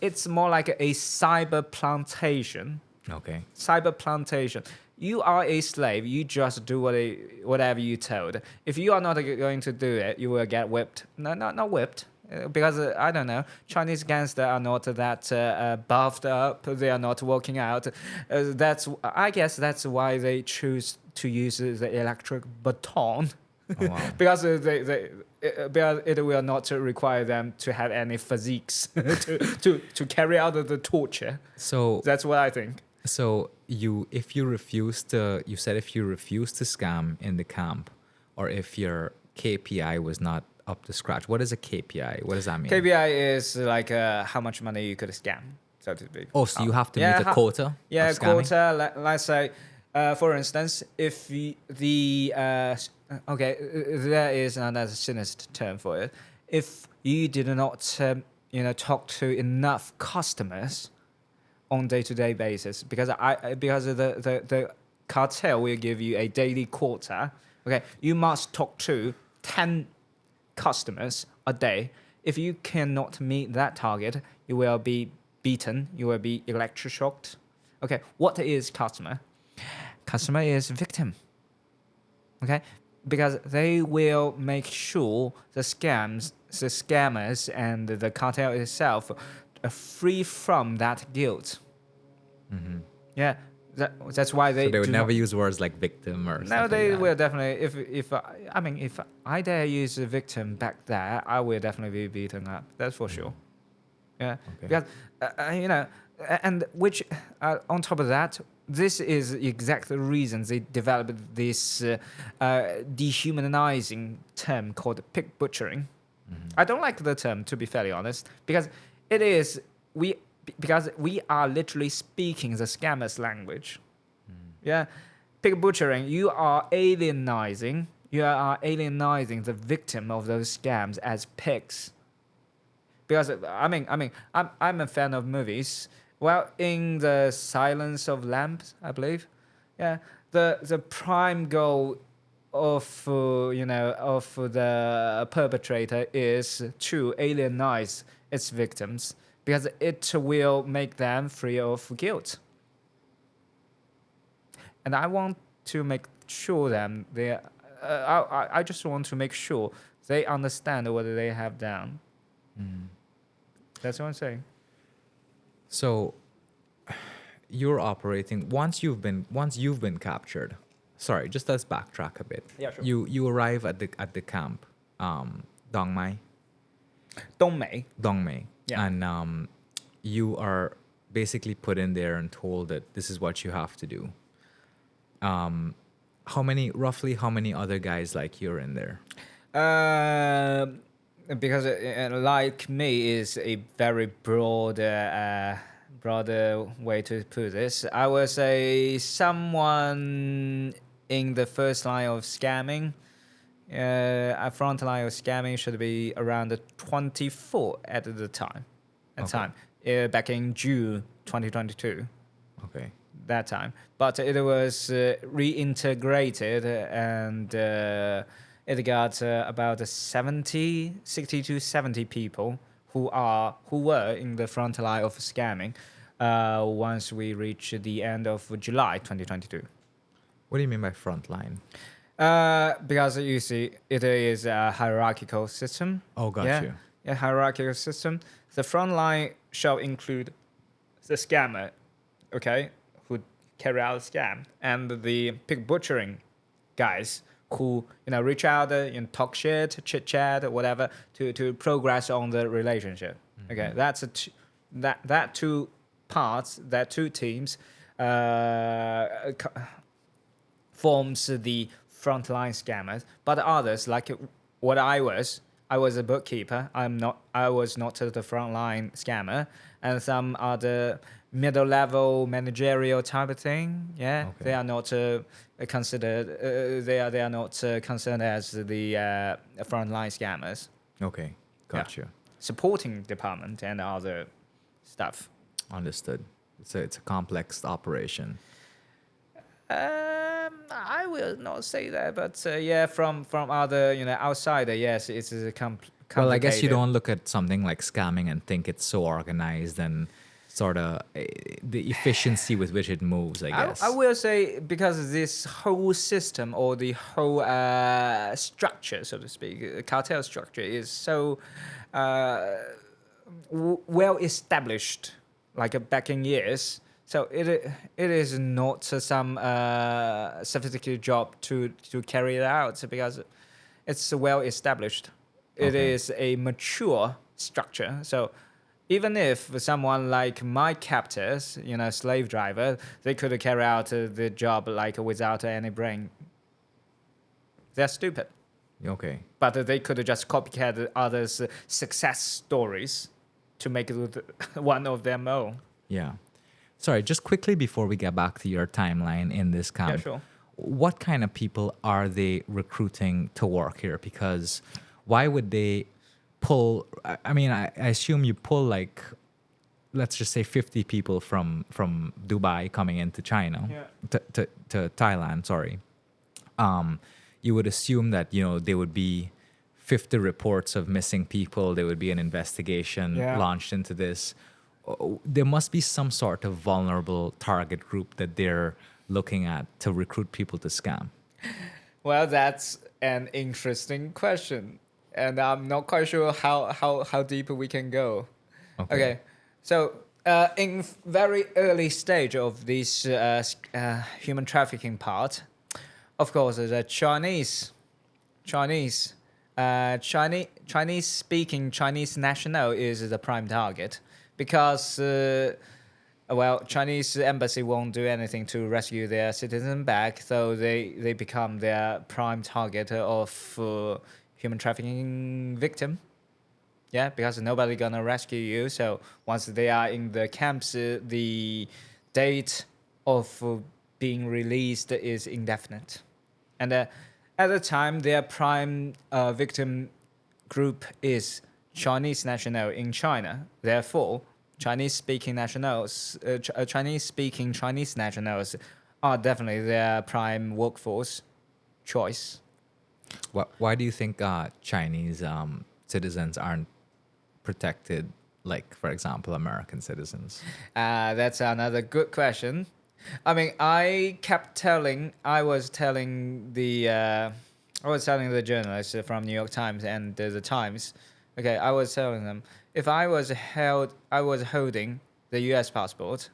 it's more like a cyber plantation. Okay. Cyber plantation. You are a slave. You just do whatever you told. If you are not going to do it, you will get whipped. No, not whipped. Because I don't know, Chinese gangsters are not that buffed up. They are not working out. I guess that's why they choose to use the electric baton, Oh, wow. because because it will not require them to have any physiques to carry out the torture. So That's what I think. So you said if you refuse to scam in the camp, or if your KPI was not up to scratch. What is a KPI? What does that mean? KPI is like how much money you could scam, so to speak. Oh, so you have to Yeah, meet a quota? Yeah, of scamming? quota. Let's say, for instance, if there is another sinister term for it. If you did not, talk to enough customers on day-to-day basis, because the cartel will give you a daily quota. Okay, you must talk to 10 customers a day. If you cannot meet that target, you will be beaten. You will be electroshocked. Okay, what is customer? Customer is victim. Okay, because they will make sure the scammers, and the cartel itself are free from that guilt. Mm-hmm. Yeah, that's why they. So they would do never not- use words like victim or No, something they like will that. definitely. If I dare use a victim back there, I will definitely be beaten up. That's for sure. Yeah, Okay. because and which on top of that, this is the exact reason they developed this dehumanizing term called pig butchering. Mm-hmm. I don't like the term, to be fairly honest, because because we are literally speaking the scammers' language. Yeah, pig butchering. You are alienizing the victim of those scams as pigs. Because I'm a fan of movies. Well, in the Silence of Lambs, I believe, yeah, the prime goal of the perpetrator is to alienize its victims, because it will make them free of guilt. And I want to make sure them they, I just want to make sure they understand what they have done. Mm. That's what I'm saying. So you're operating once you've been captured. Sorry, just let's backtrack a bit. Yeah, sure. You arrive at the camp, Dong Mai, Dongmei. Dongmei, Yeah. and you are basically put in there and told that this is what you have to do. Roughly how many other guys like you're in there? Because like me is a very broader way to put this. I would say someone in the first line of scamming. A front line of scamming should be around the 24 at the time. Back in June 2022. Okay. That time, but it was reintegrated and it got about 60 to 70 people who were in the front line of scamming once we reach the end of July 2022. What do you mean by front line? Because you see, it is a hierarchical system. Oh, got you. A hierarchical system. The front line shall include the scammer, okay, who carry out scam, and the pig butchering guys who reach out, talk shit, chit chat, whatever, to progress on the relationship. Okay, that's that two parts, that two teams, forms the frontline scammers. But others, like what I was a bookkeeper. I was not the frontline scammer, and some other middle level managerial type of thing. Yeah, Okay. they are not considered. They are not considered as the frontline scammers. Okay, got you. Supporting department and other stuff. Understood. It's a complex operation. I will not say that, but from other outsider, yes, it's a Well, I guess you complicated. don't look at something like scamming and think it's so organized and sort of the efficiency with which it moves, I guess. I will say, because this whole system or the whole structure, so to speak, cartel structure is so well established, like back in years. So it is not some sophisticated job to carry it out, because it's well established. It Okay. is a mature structure. So even if someone like my captors, slave driver, they could carry out the job like without any brain. They're stupid. Okay. But they could just copycat others' success stories to make it one of their own. Yeah. Sorry, just quickly before we get back to your timeline in this camp. Yeah, sure. What kind of people are they recruiting to work here? Because why would they pull? I mean, I assume you pull like, let's just say 50 people from Dubai coming into China, to Thailand. Sorry. You would assume that there would be 50 reports of missing people. There would be an investigation launched into this. There must be some sort of vulnerable target group that they're looking at to recruit people to scam. Well, that's an interesting question, and I'm not quite sure how deep we can go. Okay. So in very early stage of this human trafficking part, of course, the Chinese speaking Chinese national is the prime target, because Chinese embassy won't do anything to rescue their citizen back, so they become their prime target of human trafficking victim. Yeah, because nobody gonna rescue you. So once they are in the camps, the date of being released is indefinite, and at the time their prime victim group is Chinese national in China. Therefore, Chinese-speaking nationals are definitely their prime workforce choice. Why do you think Chinese citizens aren't protected, like, for example, American citizens? That's another good question. I mean, I was telling the journalists from New York Times and the Times. Okay, I was telling them, if I was holding the U.S. passport,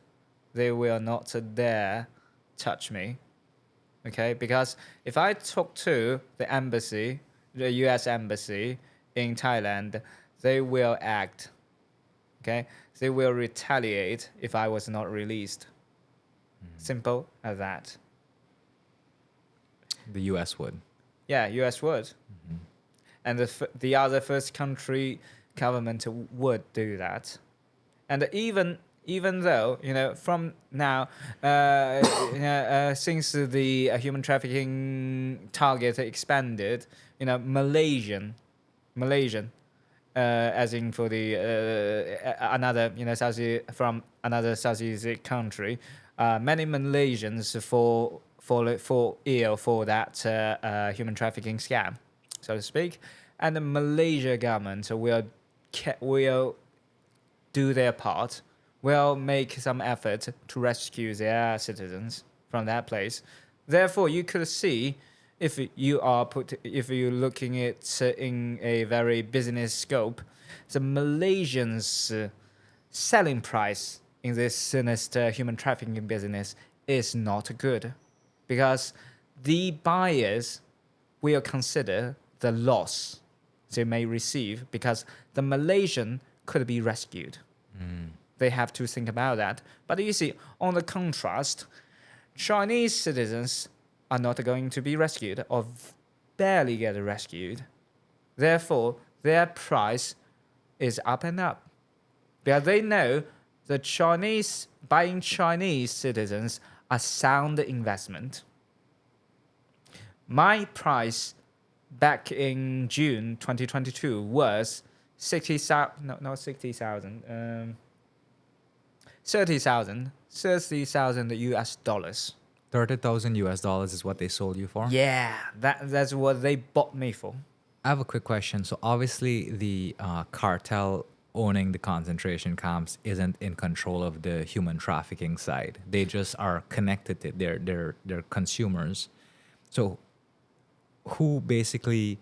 they will not dare touch me. Okay, because if I talk to the embassy, the U.S. embassy in Thailand, they will act. Okay, they will retaliate if I was not released. Simple as that. The U.S. would. Yeah, U.S. would, and the other first country government would do that, and even though from now, since the human trafficking target expanded, Malaysian, as in for the another from another Southeast country, many Malaysians fall ill for that human trafficking scam, so to speak, and the Malaysia government will do their part, will make some effort to rescue their citizens from that place. Therefore, you could see if you're looking at it in a very business scope, the Malaysians' selling price in this sinister human trafficking business is not good, because the buyers will consider the loss they may receive because the Malaysian could be rescued. They have to think about that. But you see, on the contrast, Chinese citizens are not going to be rescued or barely get rescued. Therefore, their price is up and up. Because they know the buying Chinese citizens are sound investment. My price back in June 2022 was 30,000 US dollars. $30,000 is what they sold you for? Yeah, that's what they bought me for. I have a quick question. So obviously the cartel owning the concentration camps isn't in control of the human trafficking side. They just are connected to their consumers. So who basically,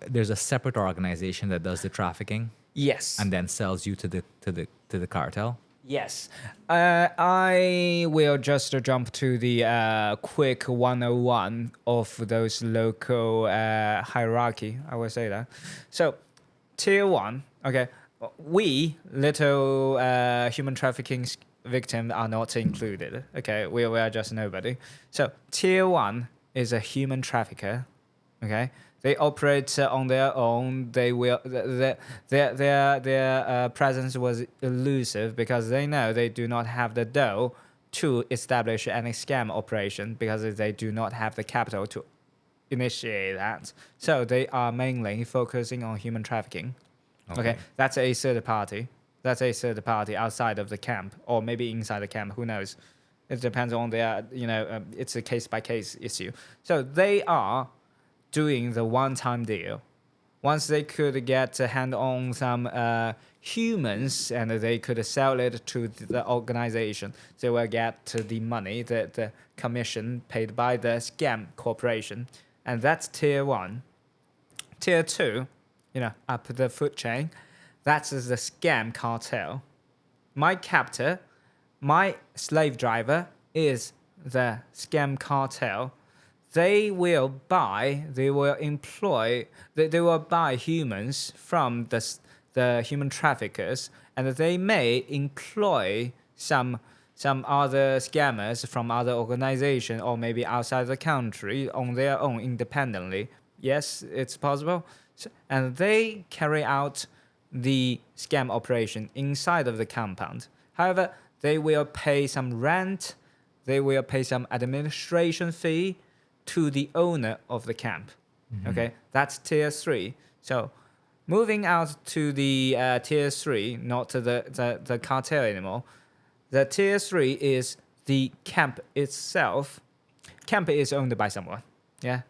there's a separate organization that does the trafficking Yes. and then sells you to the cartel? Yes. I will just jump to the quick 101 of those local hierarchy. I will say that. So, tier one, okay, we little human trafficking victims are not included. Okay, we are just nobody. So, tier one is a human trafficker. Okay, they operate on their own. They will their presence was elusive because they know they do not have the dough to establish any scam operation because they do not have the capital to initiate that. So they are mainly focusing on human trafficking. Okay, that's a third party. That's a third party outside of the camp or maybe inside the camp. Who knows? It depends on their it's a case by case issue. So they are doing the one-time deal. Once they could get a hand on some humans and they could sell it to the organization, they will get the money, the commission paid by the scam corporation. And that's tier one. Tier two, up the food chain, that's the scam cartel. My captor, my slave driver is the scam cartel. They will buy humans from the human traffickers, and they may employ some other scammers from other organizations or maybe outside the country on their own independently. Yes, it's possible. And they carry out the scam operation inside of the compound. However, they will pay some rent, they will pay some administration fee to the owner of the camp. Okay, that's tier three. So moving out to the tier three, not to the cartel anymore. The tier three is the camp itself. Camp is owned by someone. Yeah,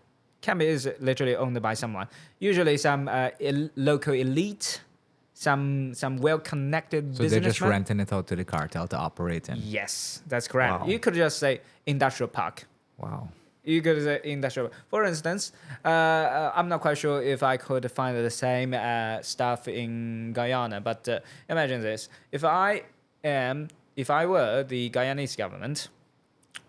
camp is literally owned by someone. Usually some local elite, some well-connected So businessman. they're just renting it out to the cartel to operate in. Yes, that's correct. Wow. You could just say industrial park. Wow. You could say industrial. For instance, I'm not quite sure if I could find the same stuff in Guyana, but imagine this: if I am if I were the Guyanese government,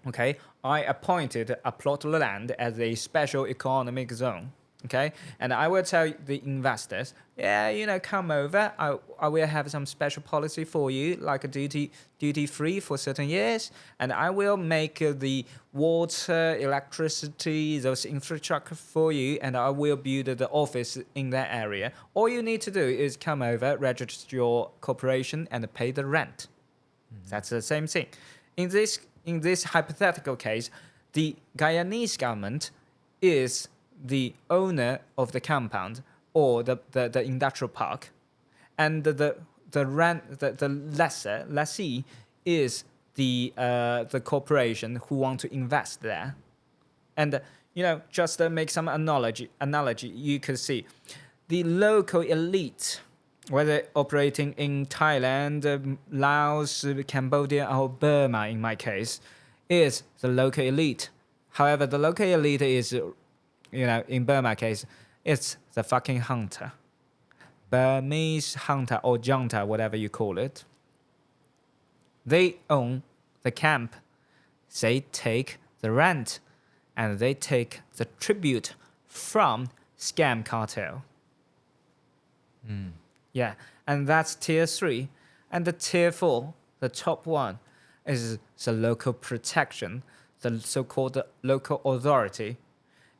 okay, I appointed a plot of land as a special economic zone. Okay, and I will tell the investors, yeah, come over. I will have some special policy for you, like a duty free for certain years, and I will make the water, electricity, those infrastructure for you, and I will build the office in that area. All you need to do is come over, register your corporation, and pay the rent. That's the same thing. In this hypothetical case, the Guyanese government is the owner of the compound or the industrial park, and the lessee is the corporation who want to invest there. And just to make some analogy, you could see the local elite, whether operating in Thailand, Laos, Cambodia, or Burma, in my case, is the local elite. However, the local elite is, in Burma case, it's the fucking hunter. Burmese hunter or junta, whatever you call it. They own the camp. They take the rent, and they take the tribute from scam cartel. Yeah, and that's tier 3. And the tier 4, the top one, is the local protection, the so-called local authority.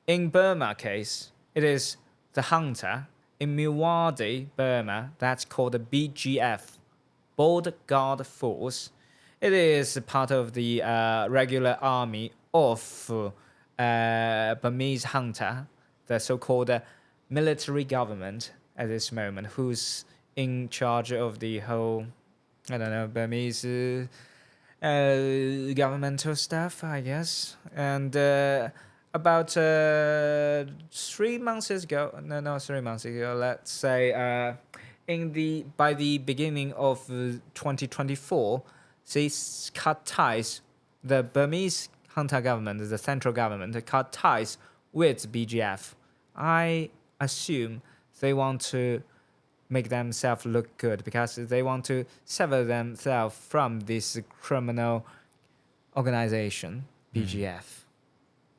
In Burma case, it is the hunter. In Mewadi, Burma, that's called the BGF, Border Guard Force. It is part of the regular army of Burmese hunter, the so-called military government at this moment, who's in charge of the whole, Burmese governmental stuff, I guess. And about 3 months ago, not 3 months ago, let's say by the beginning of 2024, they cut ties. The Burmese junta government, the central government, cut ties with BGF. I assume they want to make themselves look good because they want to sever themselves from this criminal organization, BGF.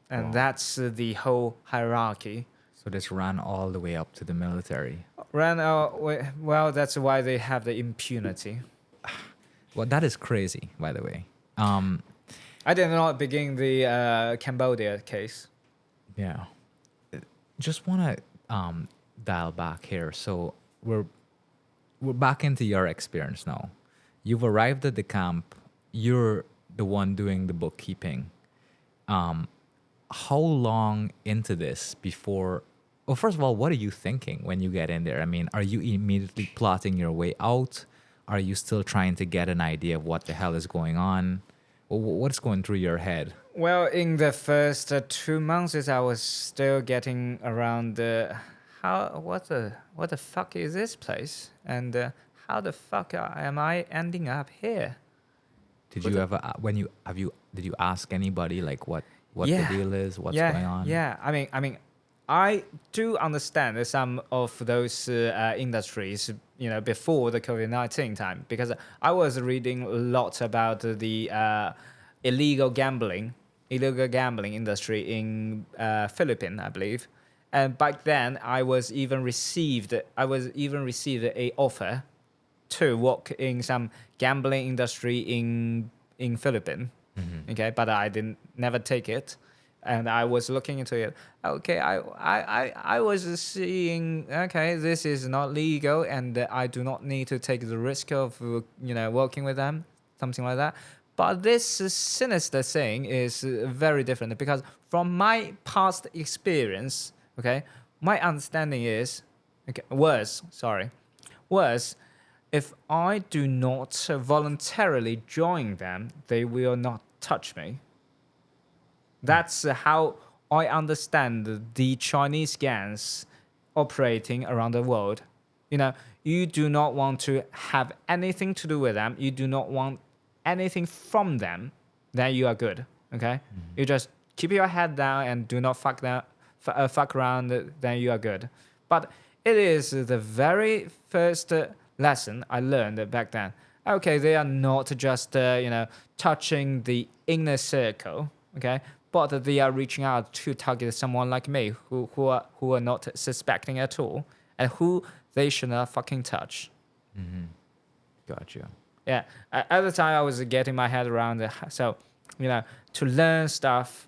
And that's the whole hierarchy. So this ran all the way up to the military. Well, that's why they have the impunity. Well, that is crazy, by the way. I did not begin the Cambodia case. Yeah. Just want to dial back here. So we're back into your experience now. You've arrived at the camp. You're the one doing the bookkeeping. How long into this before? Well, first of all, what are you thinking when you get in there? I mean, are you immediately plotting your way out? Are you still trying to get an idea of what the hell is going on? What's going through your head? Well, in the first 2 months, I was still getting around what the fuck is this place? And how the fuck am I ending up here? Did you ever did you ask anybody like what the deal is, what's going on? Yeah, I mean, I do understand some of those industries, before the COVID-19 time, because I was reading a lot about the illegal gambling industry in Philippines, I believe. And back then, I was even received a offer to work in some gambling industry in Philippines. Okay, but I never take it, and I was looking into it. Okay, I was seeing, okay, this is not legal, and I do not need to take the risk of working with them, something like that. But this sinister thing is very different, because from my past experience, okay, my understanding was if I do not voluntarily join them, they will not touch me. That's how I understand the Chinese gangs operating around the world. You do not want to have anything to do with them. You do not want anything from them. Then you are good. Okay, you just keep your head down and do not fuck around. Then you are good. But it is the very first lesson I learned back then. Okay, they are not just touching the inner circle, okay, but they are reaching out to target someone like me who are not suspecting at all and who they should not fucking touch. Gotcha. Yeah, at the time I was getting my head around it. So, to learn stuff,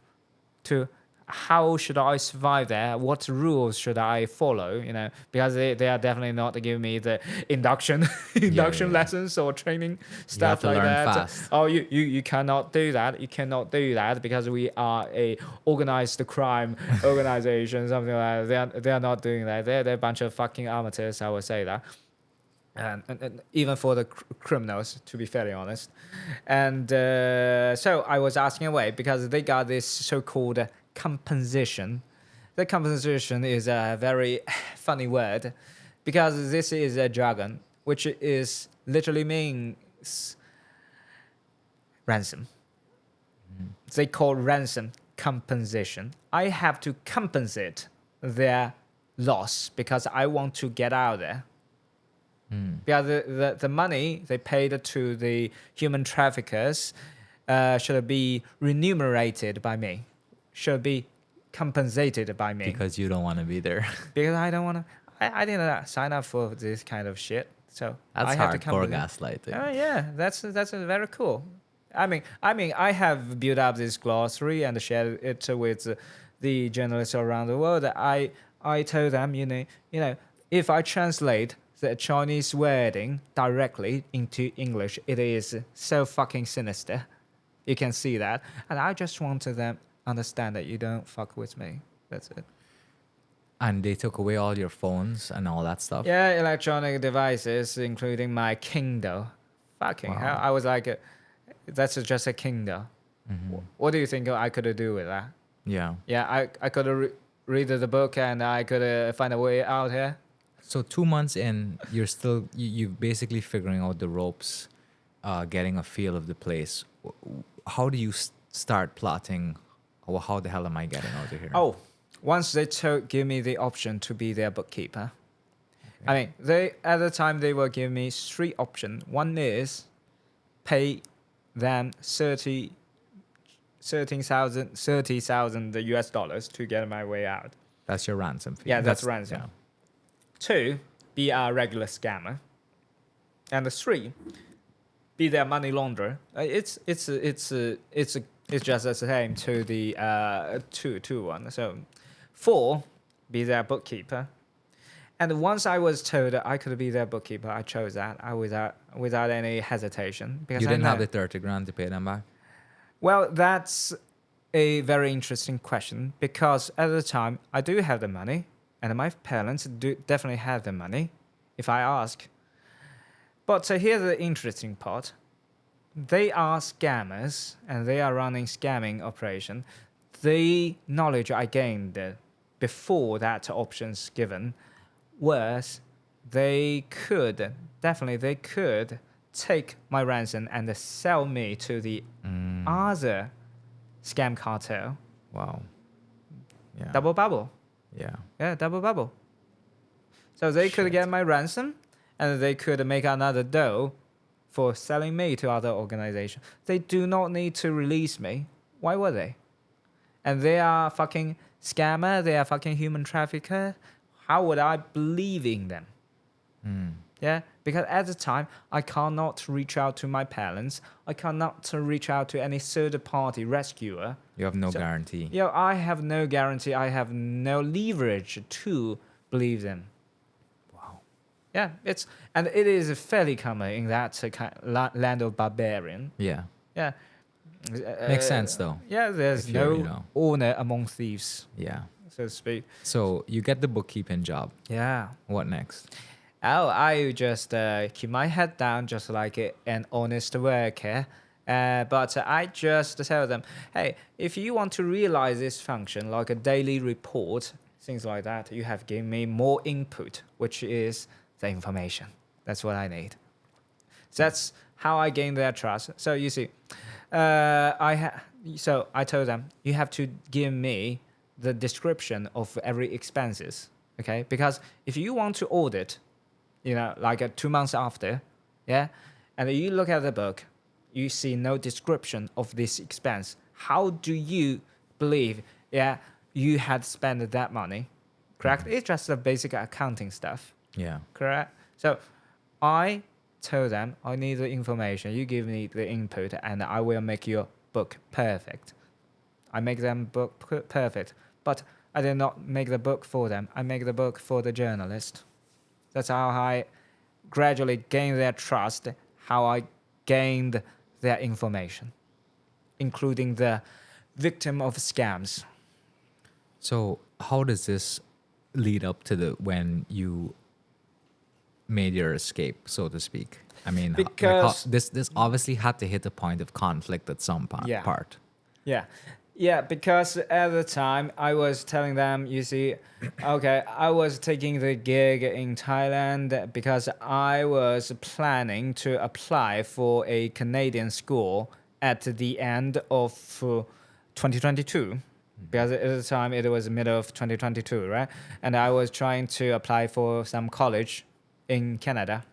to how should I survive there? What rules should I follow? Because they are definitely not giving me the induction yeah. lessons or training stuff to like learn that. fast. Oh, you cannot do that. You cannot do that because we are a organized crime organization, something like that. They are not doing that. They're a bunch of fucking amateurs. I would say that. And even for the criminals, to be fairly honest. And so I was asking away because they got this so-called compensation. The compensation is a very funny word because this is a jargon, which is literally means ransom. They call ransom compensation. I have to compensate their loss because I want to get out of there. Because the money they paid to the human traffickers should be remunerated by me, should be compensated by me. Because you don't want to be there. Because I don't want to. I didn't sign up for this kind of shit, so That's I have to hardcore compensate. gaslighting. Oh yeah, that's very cool. I mean, I have built up this glossary and shared it with the journalists around the world. I told them, if I translate the Chinese wording directly into English, it is so fucking sinister. You can see that. And I just wanted them understand that you don't fuck with me. That's it. And they took away all your phones and all that stuff. Yeah, electronic devices, including my Kindle. Fucking hell. I was like, that's just a Kindle. What do you think I could do with that? Yeah. Yeah, I could read the book and I could find a way out here. So 2 months in, you're still you basically figuring out the ropes, getting a feel of the place. How do you start plotting? Or how the hell am I getting out of here? Oh, once they give me the option to be their bookkeeper. Okay. I mean, at the time they will give me 3 options. One is pay them $30,000 US dollars to get my way out. That's your ransom fee. Yeah, that's ransom. Yeah. 2, be a regular scammer. And 3, be their money launderer. It's just the same to the 2 one. So 4, be their bookkeeper. And once I was told that I could be their bookkeeper, I chose that without any hesitation. Because You didn't have the 30 grand to pay them back? Well, that's a very interesting question because at the time I do have the money. And my parents do definitely have the money, if I ask. But here's the interesting part. They are scammers, and they are running scamming operation. The knowledge I gained before that options given was they could take my ransom and sell me to the other scam cartel. Wow. Yeah. Double bubble. Yeah. Yeah, double bubble. So they could get my ransom, and they could make another dough for selling me to other organizations. They do not need to release me. Why would they? And they are fucking scammer. They are fucking human trafficker. How would I believe in them? Yeah, because at the time, I cannot reach out to my parents. I cannot reach out to any third-party rescuer. You have no guarantee. Yeah, I have no guarantee. I have no leverage to believe them. Wow. Yeah, it is fairly common in that land of barbarian. Yeah. Yeah. Makes sense though. Yeah, there's if no honor among thieves, Yeah. so to speak. So you get the bookkeeping job. Yeah. What next? Oh, I just keep my head down just like an honest worker. But I just tell them, hey, if you want to realize this function, like a daily report, things like that, you have given me more input, which is the information. That's what I need. That's how I gain their trust. So you see, so I told them, you have to give me the description of every expenses, okay? Because if you want to audit, like 2 months after, yeah, and you look at the book, you see no description of this expense. How do you believe, yeah, you had spent that money? Correct? It's just the basic accounting stuff. Yeah. Correct? So I told them, I need the information. You give me the input, and I will make your book perfect. I make them book perfect. But I did not make the book for them. I make the book for the journalist. That's how I gradually gained their trust, how I gained their information, including the victim of scams. So how does this lead up to the when you made your escape, so to speak? I mean, Because- this obviously had to hit a point of conflict at some Yeah. part. Yeah. Yeah, because at the time I was telling them, you see, okay, I was taking the gig in Thailand because I was planning to apply for a Canadian school at the end of 2022. Because at the time it was middle of 2022, right? And I was trying to apply for some college in Canada.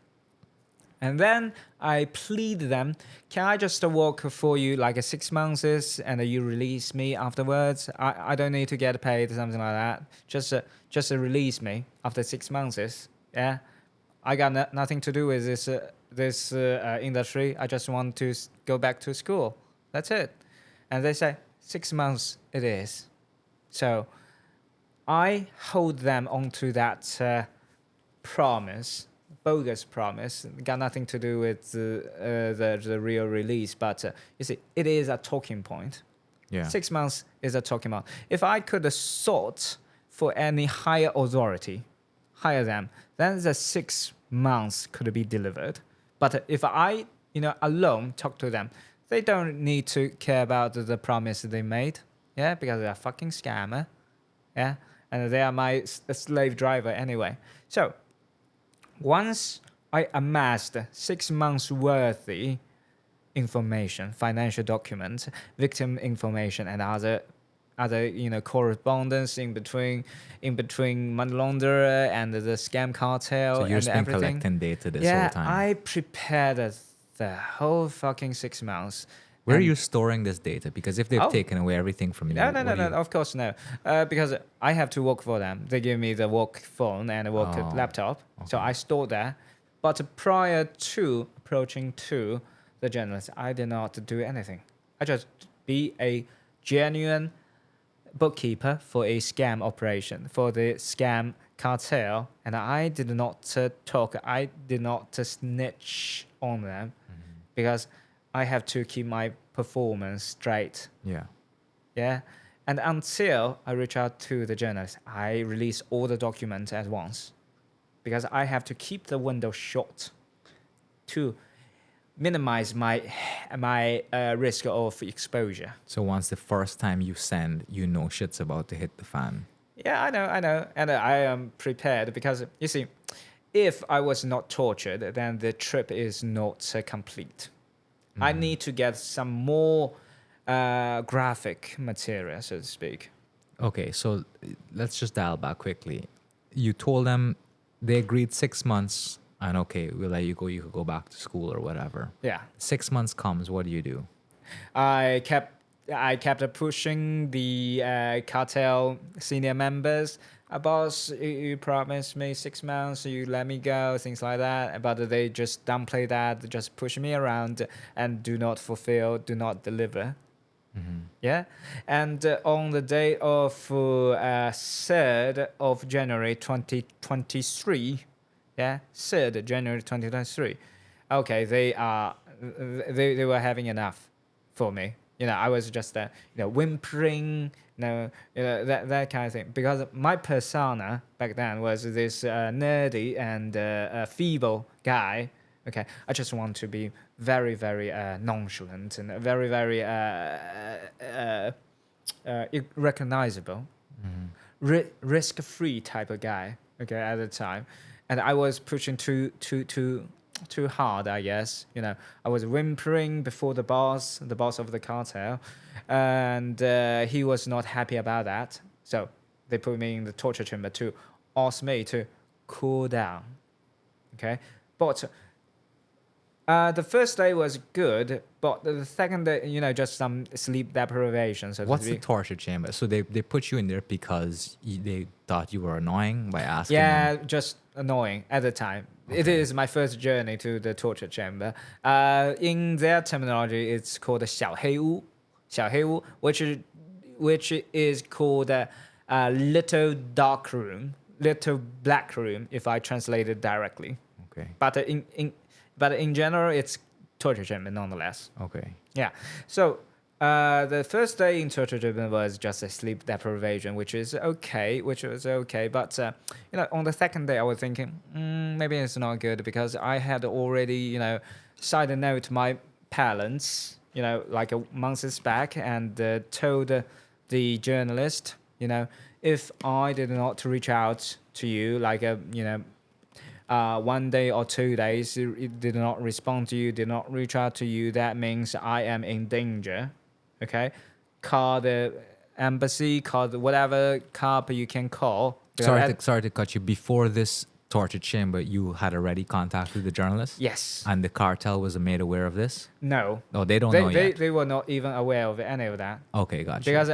And then I plead them, can I just work for you like 6 months and you release me afterwards? I don't need to get paid, something like that. Just release me after 6 months. Yeah, I got nothing to do with this industry. I just want to go back to school. That's it. And they say 6 months it is. So I hold them onto that promise, bogus promise. Got nothing to do with the real release, but you see, it is a talking point. Yeah. 6 months is a talking point. If I could sought for any higher authority, hire them, then the 6 months could be delivered. But if I, alone talk to them, they don't need to care about the promise they made. Yeah, because they're a fucking scammer. Yeah, and they are my slave driver anyway. So once I amassed 6 months worthy information, financial documents, victim information, and other correspondence in between money launderer and the scam cartel So you've and been everything. collecting data this whole time. I prepared the whole fucking 6 months. Where are And- you storing this data? Because if they've Oh. taken away everything from you, No, what do you- of course no. Because I have to work for them. They give me the work phone and a work Oh, laptop. So okay. I store there. But prior to approaching to the journalist, I did not do anything. I just be a genuine bookkeeper for a scam operation, for the scam cartel. And I did not talk. I did not snitch on them because I have to keep my performance straight. Yeah. Yeah. And until I reach out to the journalist, I release all the documents at once because I have to keep the window short to minimize my risk of exposure. So once the first time you send, you know shit's about to hit the fan. Yeah, I know. And I am prepared because, you see, if I was not tortured, then the trip is not complete. I need to get some more graphic material, so to speak. Okay, so let's just dial back quickly. You told them they agreed 6 months, and okay, we'll let you go. You could go back to school or whatever. Yeah. 6 months comes. What do you do? I kept pushing the cartel senior members. Boss, you promised me 6 months, you let me go, things like that. But they just downplay that, just push me around and do not fulfill, do not deliver. Yeah. And on the day of 3rd of January 2023, yeah, 3rd January 2023, okay, they were having enough for me. I was just whimpering, that kind of thing. Because my persona back then was this nerdy and feeble guy. Okay, I just want to be very, very nonchalant and very, very recognizable, risk-free type of guy. Okay, at the time, and I was pushing too hard, I guess. I was whimpering before the boss of the cartel, and he was not happy about that. So they put me in the torture chamber to ask me to cool down. Okay, but The first day was good, but the second day, just some sleep deprivation. So to What's the speak. torture chamber? So they put you in there because they thought you were annoying by asking Yeah, them. just annoying at the time. It Okay. is my first journey to the torture chamber. In their terminology, it's called 小黑屋, 小黑屋, which is called a little dark room, little black room, if I translate it directly. Okay. But in general, it's torture chamber nonetheless. Okay. Yeah. So the first day in torture chamber was just a sleep deprivation, which was okay. But on the second day, I was thinking maybe it's not good because I had already side note my parents, like a months back, and told the journalist, if I did not reach out to you, like 1 day or 2 days, it did not respond to you, did not reach out to you, that means I am in danger. Okay? Call the embassy, call whatever cop you can call. Sorry to cut you. Before this torture chamber, you had already contacted the journalist? Yes. And the cartel was made aware of this? No. No, they don't They, know they, yet. they were not even aware of any of that. Okay, gotcha. Because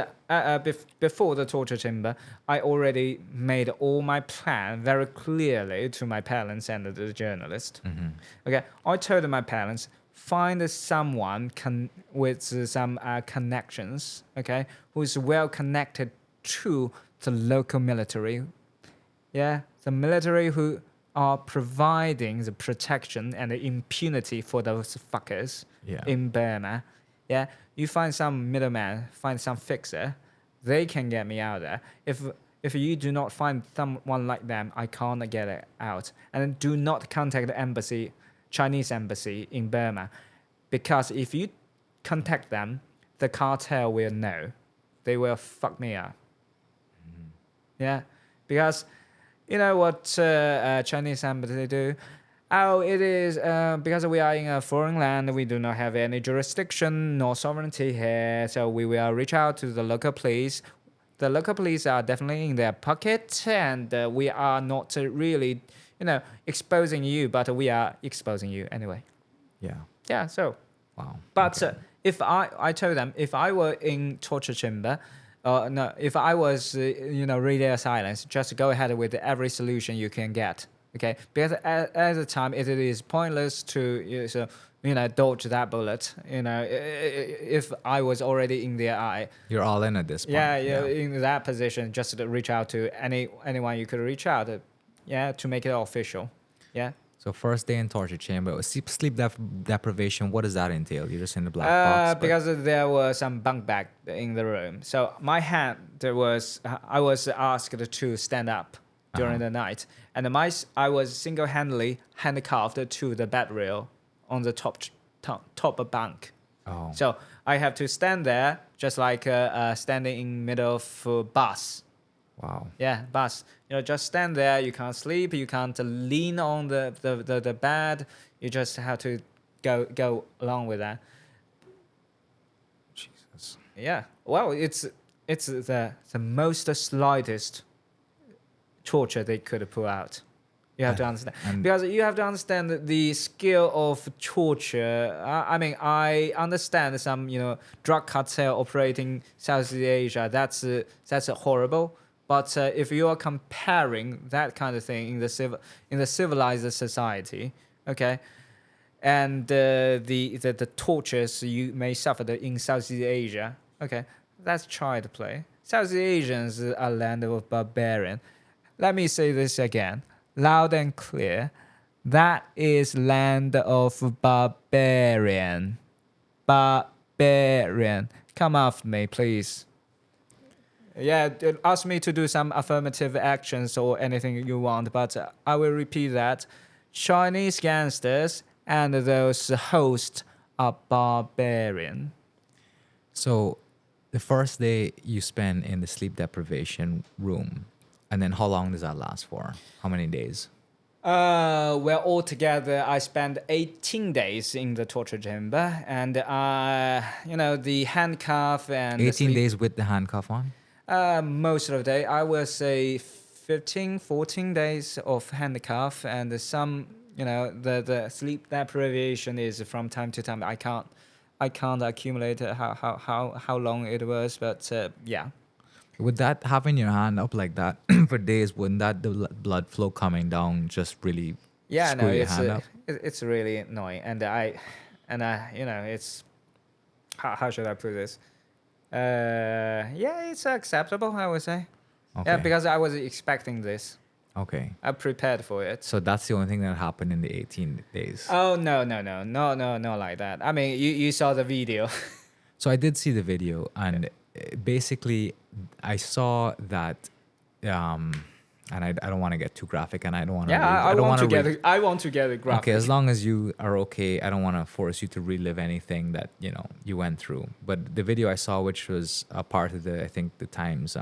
before the torture chamber, I already made all my plan very clearly to my parents and the journalist. Okay, I told my parents, find someone with some connections, okay, who is well connected to the local military. Yeah, the military who are providing the protection and the impunity for those fuckers Yeah. in Burma. Yeah, you find some middleman, find some fixer, they can get me out there. If you do not find someone like them, I can't get it out. And do not contact the embassy, Chinese embassy in Burma, because if you contact them, the cartel will know. They will fuck me up. Yeah, because you know what Chinese embassy do? Oh, it is because we are in a foreign land, we do not have any jurisdiction nor sovereignty here, so we will reach out to the local police. The local police are definitely in their pocket, and we are not really, exposing you, but we are exposing you anyway. Yeah. Yeah, so. Wow. But Okay. if I told them, if I were in torture chamber, no, if I was, radio silence, just go ahead with every solution you can get. Okay, because at the time it is pointless to dodge that bullet. If I was already in their eye, You're all in at this point. yeah, in that position, just to reach out to anyone you could reach out, to make it official. Yeah. So first day in torture chamber, sleep deprivation. What does that entail? You're just in the black box. but- Because there was some bunk bag in the room. So my hand, I was asked to stand up during the night, and I was single-handedly handcuffed to the bed rail on the top bunk. Oh. So I have to stand there, just like standing in middle of bus. Wow. Yeah, bus. Just stand there. You can't sleep. You can't lean on the bed. You just have to go along with that. Jesus. Yeah. Well, it's the most slightest torture they could pull out. You have to understand, and- because you have to understand that the scale of torture. I mean, I understand some drug cartel operating Southeast Asia. That's horrible. But if you are comparing that kind of thing in the civilized society, okay, and the tortures you may suffer in Southeast Asia, okay, that's child play. Southeast Asians are a land of barbarian. Let me say this again, loud and clear. That is land of barbarian. Barbarian. Come after me, please. Yeah, ask me to do some affirmative actions or anything you want, but I will repeat that. Chinese gangsters and those hosts are barbarian. So the first day you spend in the sleep deprivation room, and then how long does that last for? How many days? Well, altogether, I spent 18 days in the torture chamber, and the handcuff and 18 days with the handcuff on? Most of the day, I will say 15, 14 days of handcuff and some, the sleep deprivation is from time to time. I can't accumulate how long it was, but yeah. Would that having your hand up like that for days, wouldn't that the blood flow coming down just really Yeah, no, screw your hand up? it's really annoying, and it's how should I put this? Yeah, it's acceptable, I would say. Okay. Yeah, because I was expecting this. Okay. I prepared for it. So that's the only thing that happened in the 18 days. Oh no, not like that. I mean, you saw the video. So I did see the video, and basically, I saw that, and I don't want to get too graphic, and I don't want to. Yeah, I want to get it. I want to get it graphic. Okay, as long as you are okay, I don't want to force you to relive anything that you went through. But the video I saw, which was a part of I think the Times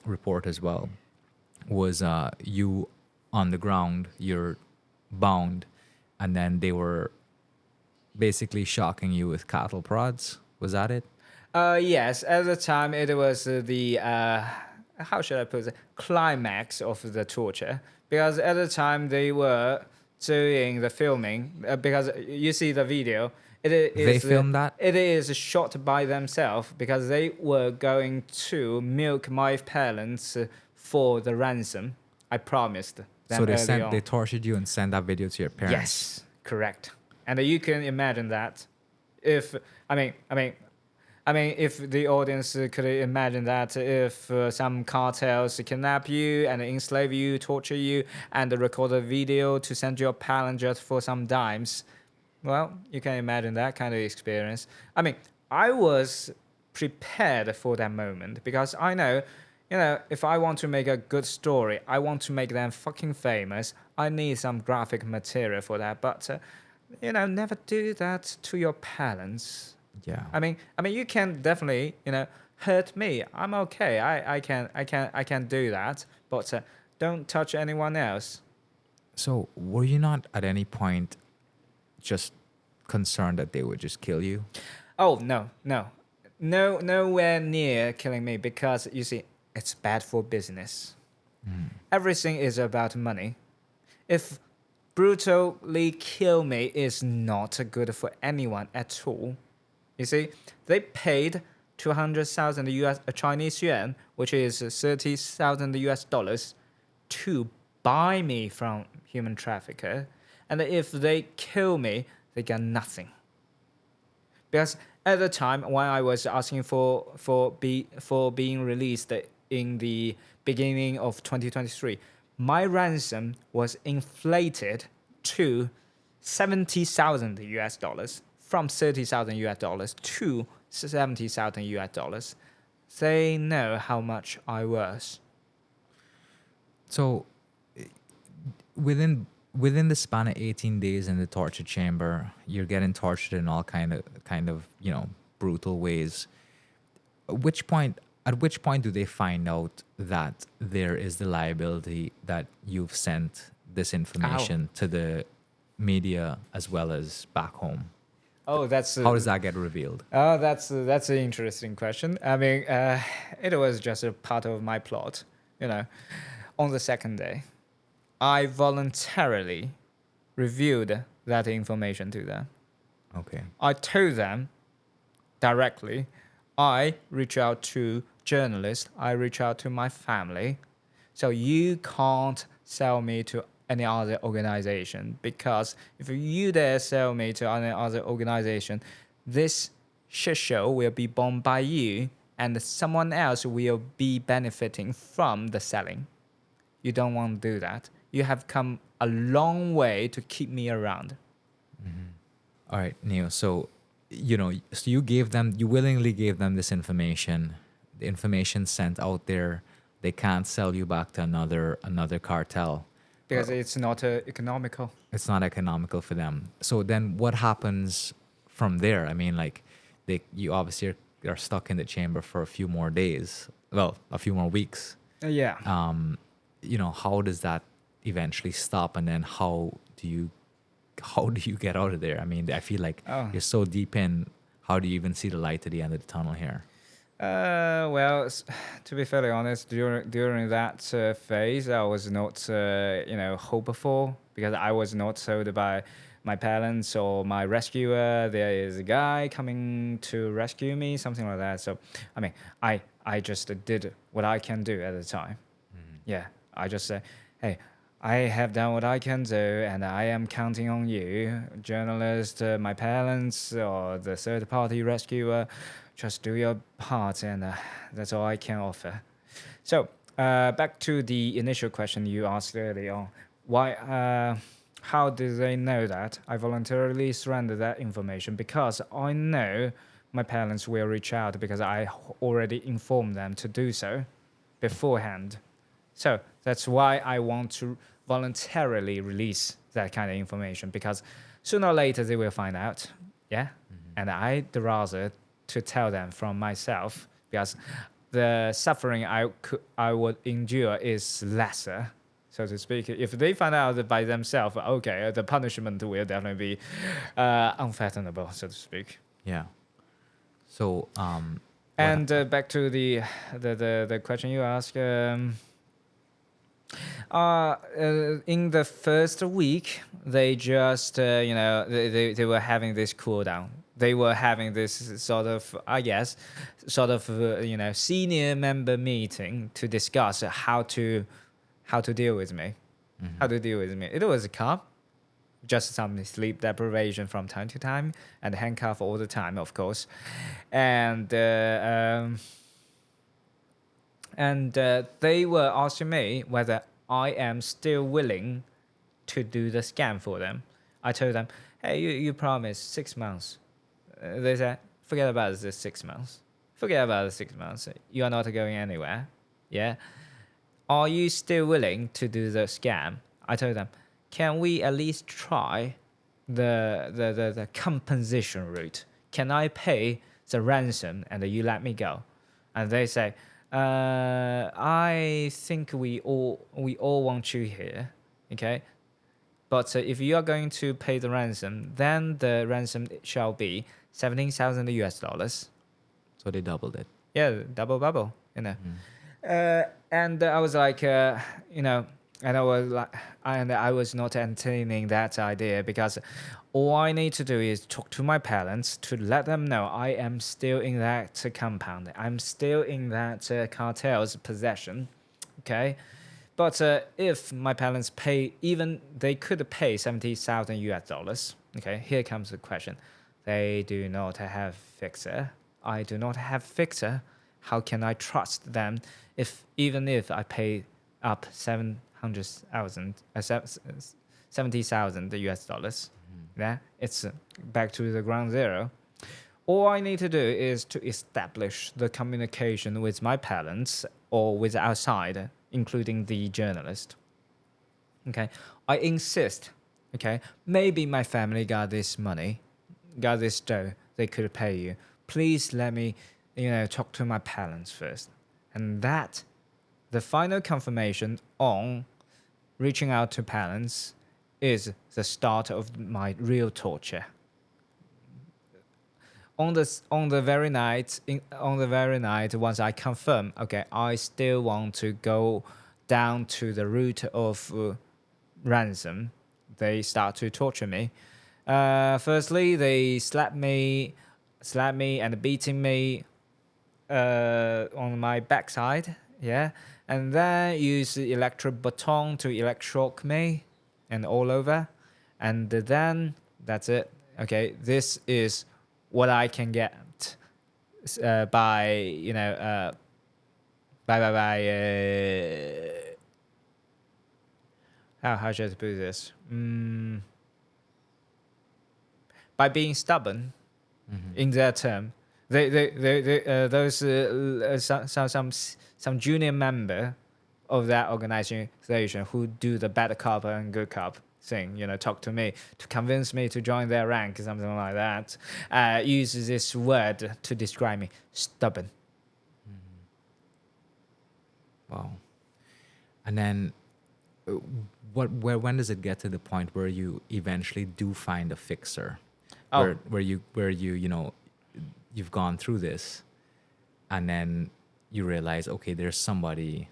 report as well, was you on the ground, you're bound, and then they were basically shocking you with cattle prods. Was that it? Yes, at the time it was the how should I put it, climax of the torture, because at the time they were doing the filming, because you see the video. They filmed that? It is shot by themselves because they were going to milk my parents for the ransom. I promised them. So early they on. tortured you and sent that video to your parents. Yes, correct. And you can imagine that. If if the audience could imagine that, if some cartels kidnap you and enslave you, torture you, and record a video to send your parents just for some dimes, well, you can imagine that kind of experience. I mean, I was prepared for that moment because I know, if I want to make a good story, I want to make them fucking famous. I need some graphic material for that, but never do that to your parents. Yeah. I mean, you can definitely, hurt me. I'm okay. I can do that, but don't touch anyone else. So were you not at any point just concerned that they would just kill you? Oh no, nowhere near killing me, because you see, it's bad for business. Everything is about money. If brutally kill me is not good for anyone at all. You see, they paid 200,000 Chinese yuan, which is 30,000 US dollars, to buy me from human trafficker, and if they kill me, they get nothing. Because at the time when I was asking for being released in the beginning of 2023, my ransom was inflated to 70,000 US dollars, from 30,000 US dollars to 70,000 US dollars. They know how much I was. So within the span of 18 days in the torture chamber, you're getting tortured in all kind of brutal ways. At which point do they find out that there is the liability that you've sent this information to the media as well as back home? Oh, that's how does that get revealed? Oh, that's an interesting question. I mean, it was just a part of my plot. On the second day, I voluntarily revealed that information to them. Okay. I told them directly. I reach out to journalists. I reach out to my family. So you can't sell me to any other organization, because if you dare sell me to any other organization, this shit show will be bombed by you, and someone else will be benefiting from the selling. You don't want to do that. You have come a long way to keep me around. Mm-hmm. All right, Neo. So, so you willingly gave them this information. The information sent out there, they can't sell you back to another cartel. Because it's not economical. It's not economical for them. So then what happens from there? I mean, you obviously are stuck in the chamber for a few more days. Well, a few more weeks. Yeah. How does that eventually stop? And then how do you get out of there? I mean, I feel like you're so deep in. How do you even see the light at the end of the tunnel here? Well, to be fairly honest, during that phase, I was not, hopeful because I was not told by my parents or my rescuer there is a guy coming to rescue me, something like that. So, I mean, I just did what I can do at the time. Yeah, I just say, hey, I have done what I can do, and I am counting on you, journalist, my parents, or the third-party rescuer. Just do your part, and that's all I can offer. So, back to the initial question you asked earlier on. Why? How do they know that I voluntarily surrendered that information? Because I know my parents will reach out because I already informed them to do so beforehand. So that's why I want to voluntarily release that kind of information because sooner or later they will find out. Yeah. And I'd rather to tell them from myself because the suffering I would endure is lesser, so to speak. If they find out by themselves, okay, the punishment will definitely be unfathomable, so to speak. Yeah. So And back to the question you asked. In the first week, they just, they were having this cool down. They were having this sort of, I guess, senior member meeting to discuss how to deal with me. How to deal with me. It was calm, just some sleep deprivation from time to time, and handcuff all the time, of course. And they were asking me whether I am still willing to do the scam for them. I told them, hey, you promised 6 months. They said, forget about this 6 months. Forget about the 6 months. You are not going anywhere. Yeah. Are you still willing to do the scam? I told them, can we at least try the compensation route? Can I pay the ransom and you let me go? And they say, I think we all want you here, okay? But if you are going to pay the ransom, then the ransom shall be $17,000. so they doubled it. Yeah, double, you know. And I was like, and I was not entertaining that idea because all I need to do is talk to my parents to let them know I am still in that compound. I'm still in that cartel's possession, okay? But if my parents pay, even they could pay $70,000. Okay, here comes the question: they do not have fixer. I do not have fixer. How can I trust them even if I pay up $70,000? Yeah, it's back to the ground zero. All I need to do is to establish the communication with my parents or with outside, including the journalist. Okay, I insist. Okay, maybe my family got this money, got this dough. They could pay you. Please let me, talk to my parents first, and that, the final confirmation on reaching out to parents, is the start of my real torture. On the very night, once I confirm, okay, I still want to go down to the route of ransom, they start to torture me. Firstly, they slap me and beating me on my backside, yeah, and then use the electric baton to electroshock me and all over, and then that's it. Okay, this is what I can get by how should I put this? By being stubborn in their term. Those some junior member of that organization who do the bad cop and good cop thing, talk to me to convince me to join their rank, something like that, uses this word to describe me: stubborn. Wow. And then when does it get to the point where you eventually do find a fixer? Oh. Where you you've gone through this. and then you realize, okay, there's somebody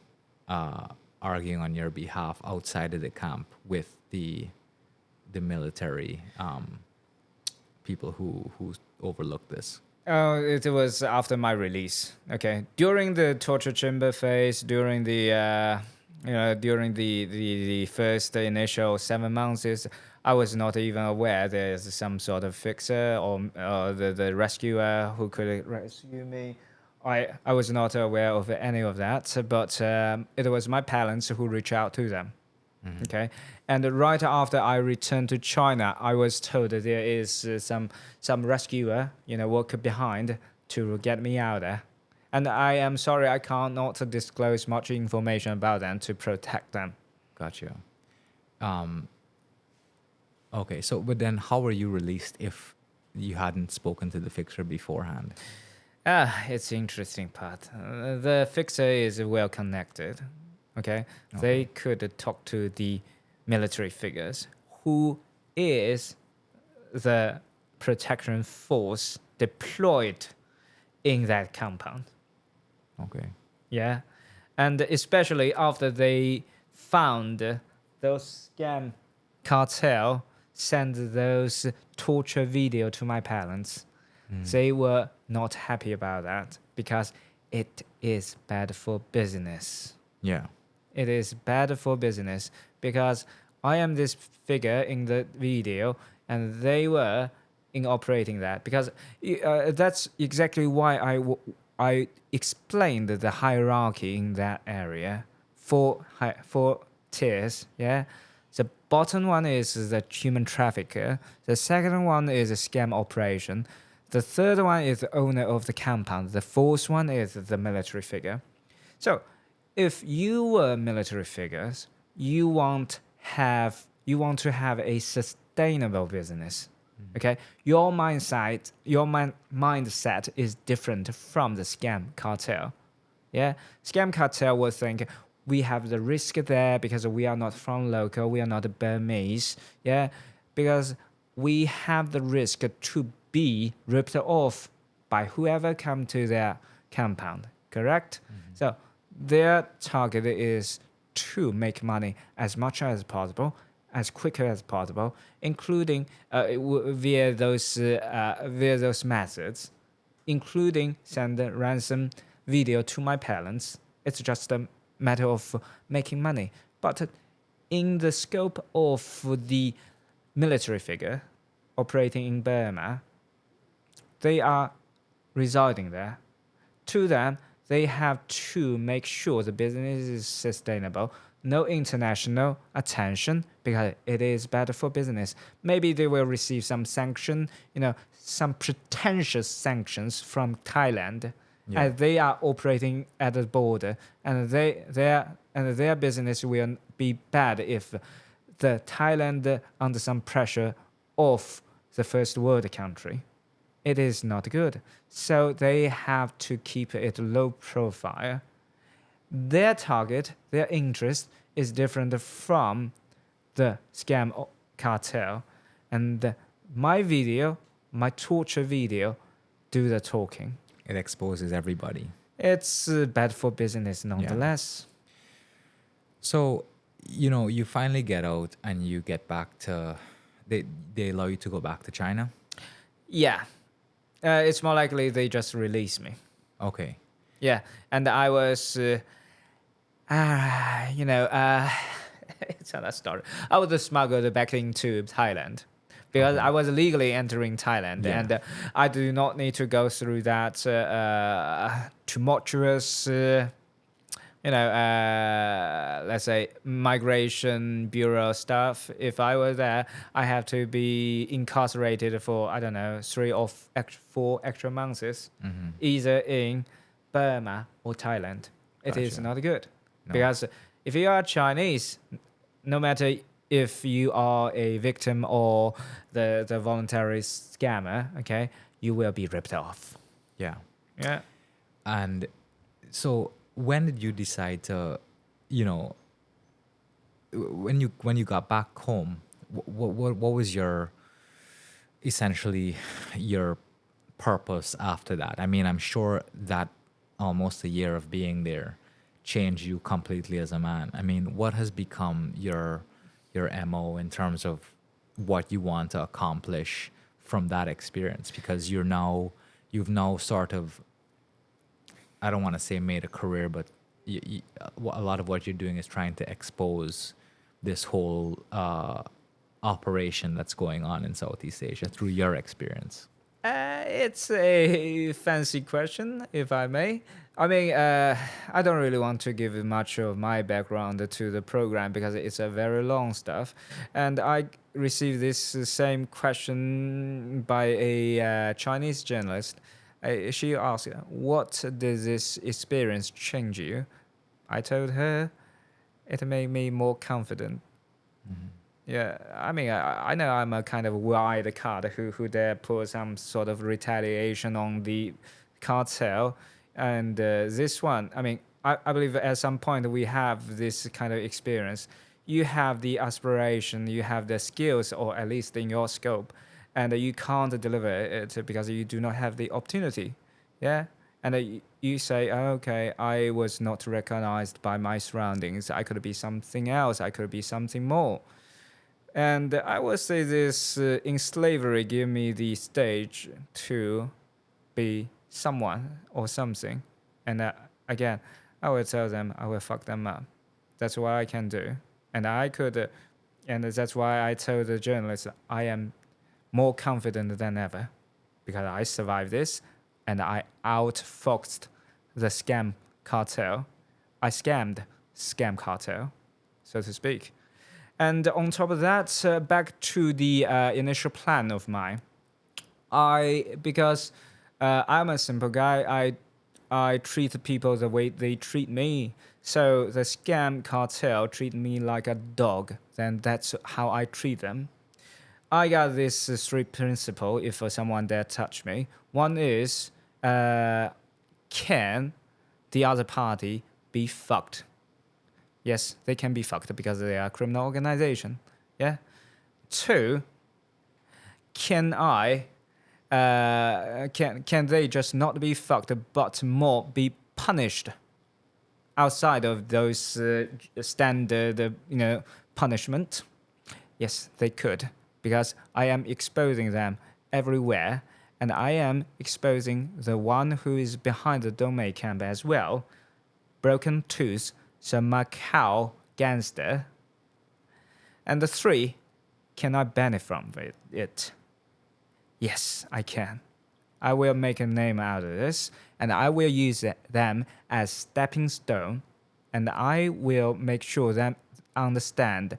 arguing on your behalf outside of the camp with the military people who overlooked this. Oh, it was after my release. Okay, during the torture chamber phase, during the first initial 7 months, I was not even aware there's some sort of fixer or the rescuer who could rescue me. I was not aware of any of that, but it was my parents who reached out to them. Okay, and right after I returned to China, I was told that there is some rescuer, work behind to get me out there. And I am sorry, I cannot disclose much information about them to protect them. Gotcha. Okay, so but then how were you released if you hadn't spoken to the fixer beforehand? It's the interesting part. The fixer is well connected. Okay, they could talk to the military figures who is the protection force deployed in that compound. Okay. Yeah, and especially after they found those scam cartel send those torture video to my parents, they were not happy about that because it is bad for business. Yeah. It is bad for business because I am this figure in the video and they were in operating that because that's exactly why I explained the hierarchy in that area for tiers. Yeah, the bottom one is the human trafficker. The second one is a scam operation. The third one is the owner of the compound. The fourth one is the military figure. So, if you were military figures, you want to have a sustainable business. Okay, your mindset is different from the scam cartel. Yeah, scam cartel will think we have the risk there because we are not from local, we are not Burmese. Yeah, because we have the risk to be ripped off by whoever come to their compound. Correct? So their target is to make money as much as possible, as quicker as possible, including via those methods, including send a ransom video to my parents. It's just a matter of making money. But in the scope of the military figure operating in Burma, they are residing there. To them, they have to make sure the business is sustainable. No international attention because it is better for business. Maybe they will receive some sanction, some pretentious sanctions from Thailand, as they are operating at the border, and their business will be bad if the Thailand under some pressure of the first world country. It is not good. So they have to keep it low profile. Their target, their interest is different from the scam cartel. And my video, my torture video, do the talking. It exposes everybody. It's bad for business nonetheless. So, you finally get out and you get back to, they allow you to go back to China? Yeah. It's more likely they just release me. Okay. Yeah, and I was, it's another story. I was smuggled back into Thailand because I was legally entering Thailand, and I do not need to go through that tumultuous, let's say migration bureau stuff. If I were there, I have to be incarcerated for 3 or 4 extra months, either in Burma or Thailand. It is not good because if you are Chinese, no matter if you are a victim or the voluntary scammer, okay, you will be ripped off. Yeah. Yeah. And so when did you decide to, when you got back home, what was your essentially your purpose after that? I mean, I'm sure that almost a year of being there change you completely as a man? I mean, what has become your MO in terms of what you want to accomplish from that experience? Because you've now sort of, I don't want to say made a career, but a lot of what you're doing is trying to expose this whole operation that's going on in Southeast Asia through your experience. It's a fancy question, if I may. I mean, I don't really want to give much of my background to the program because it's a very long stuff. And I received this same question by a Chinese journalist. She asked, "What does this experience change you?" I told her it made me more confident. Yeah, I mean, I know I'm a kind of wild card who dare put some sort of retaliation on the cartel. And this one, I mean, I believe at some point we have this kind of experience. You have the aspiration, you have the skills, or at least in your scope, and you can't deliver it because you do not have the opportunity. Yeah. And you say, "Oh, okay, I was not recognized by my surroundings. I could be something else. I could be something more." And I would say this in slavery gave me the stage to be someone or something. And again, I will tell them I will fuck them up. That's what I can do. And I could, and that's why I told the journalist I am more confident than ever because I survived this and I outfoxed the scam cartel. I scammed scam cartel, so to speak. And on top of that, back to the initial plan of mine, because I'm a simple guy, I treat people the way they treat me. So the scam cartel treat me like a dog. Then that's how I treat them. I got this three principle if someone dare touch me. One is, can the other party be fucked? Yes, they can be fucked because they are a criminal organization. Yeah. Two, can they just not be fucked but more be punished outside of those standard punishment? Yes, they could because I am exposing them everywhere and I am exposing the one who is behind the Dongmei camp as well. Broken Tooth, the Macau gangster. And the three, can I benefit from it? Yes, I can. I will make a name out of this, and I will use them as stepping stone, and I will make sure them understand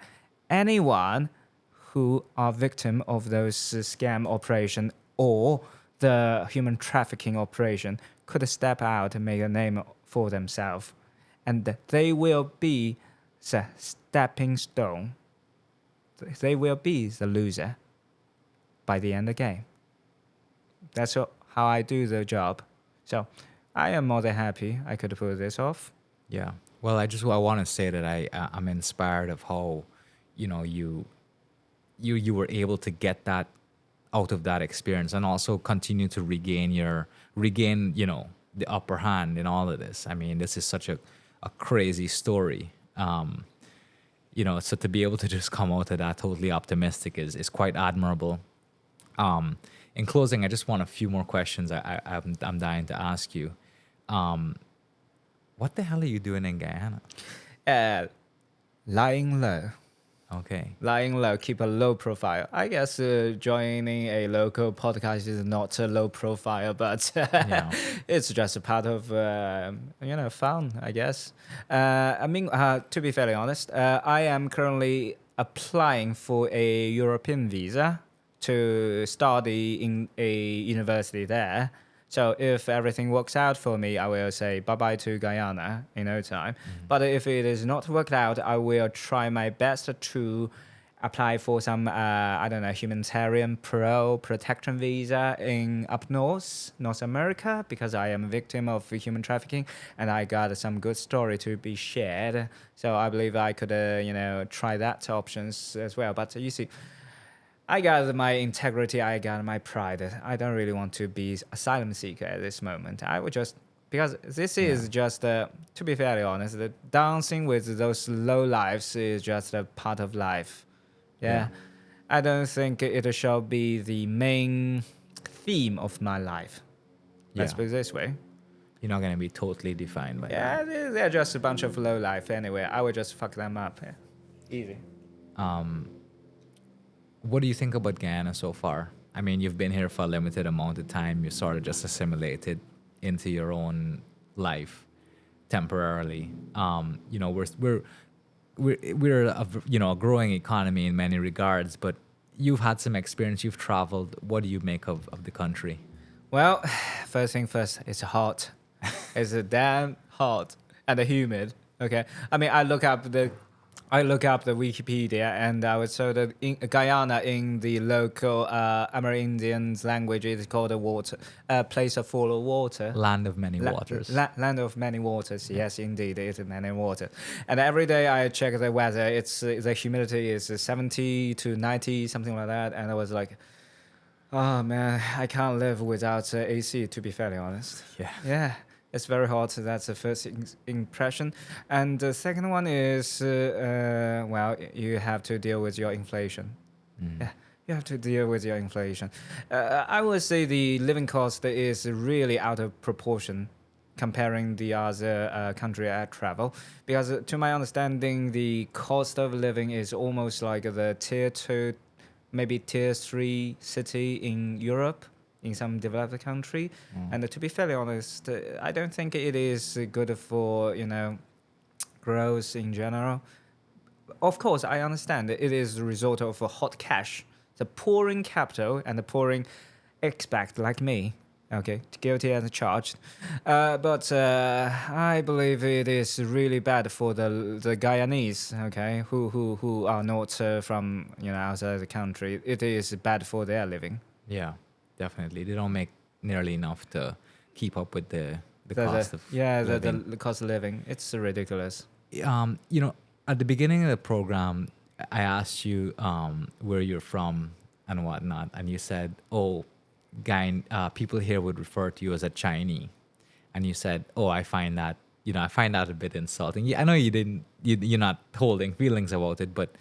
anyone who are victim of those scam operation or the human trafficking operation could step out and make a name for themselves. And they will be the stepping stone. They will be the loser by the end of the game. That's how I do the job. So I am more than happy I could pull this off. Yeah. Well, I want to say that I'm inspired of how, you were able to get that out of that experience and also continue to regain the upper hand in all of this. I mean, this is such a crazy story. So to be able to just come out of that totally optimistic is quite admirable. In closing, I just want a few more questions I'm dying to ask you. What the hell are you doing in Guyana? Lying low. Okay. Lying low, keep a low profile. I guess joining a local podcast is not a low profile, but Yeah. it's just a part of fun, I guess. To be fairly honest, I am currently applying for a European visa to study in a university there. So if everything works out for me, I will say bye-bye to Guyana in no time. But if it is not worked out, I will try my best to apply for some, humanitarian protection visa in up north, North America, because I am a victim of human trafficking and I got some good story to be shared. So I believe I could, try that options as well. But you see, I got my integrity, I got my pride. I don't really want to be asylum seeker at this moment. I would just because this is just, to be fairly honest, the dancing with those low lives is just a part of life. Yeah. I don't think it shall be the main theme of my life. Let's Yeah. put it this way. You're not gonna be totally defined by Yeah, they're just a bunch of low life anyway. I would just fuck them up. Yeah. Easy. that. What do you think about Guyana so far? I mean, you've been here for a limited amount of time. You sort of just assimilated into your own life temporarily. You know, we're a growing economy in many regards, but you've had some experience. You've traveled. What do you make of the country? Well, first thing first, it's hot. It's damn hot and humid. Okay, I mean, I look up the Wikipedia, and I was told that in Guyana, in the local Amerindians language, it is called a water, place full of water. Land of many waters. Land of many waters. Yes, indeed, it is many waters. And every day I check the weather. It's the humidity is 70 to 90, something like that. And I was like, oh man, I can't live without AC. To be fairly honest. Yeah. Yeah. It's very hot. That's the first impression. And the second one is, well, you have to deal with your inflation. Yeah, you have to deal with your inflation. I would say the living cost is really out of proportion comparing the other country I travel. Because to my understanding, the cost of living is almost like the tier 2, maybe tier 3 city in Europe, in some developed country. And to be fairly honest, I don't think it is good for, growth in general. Of course, I understand it is the result of a hot cash, the pouring capital and the pouring expat like me. Okay, guilty as charged. But I believe it is really bad for the Guyanese, okay, who are not from outside the country. It is bad for their living. Yeah, definitely. They don't make nearly enough to keep up with the cost of living. The cost of living. It's ridiculous. At the beginning of the program, I asked you where you're from and whatnot, and you said, "Oh, people here would refer to you as a Chinese," and you said, "Oh, I find that a bit insulting." Yeah, I know you didn't. You're not holding feelings about it, but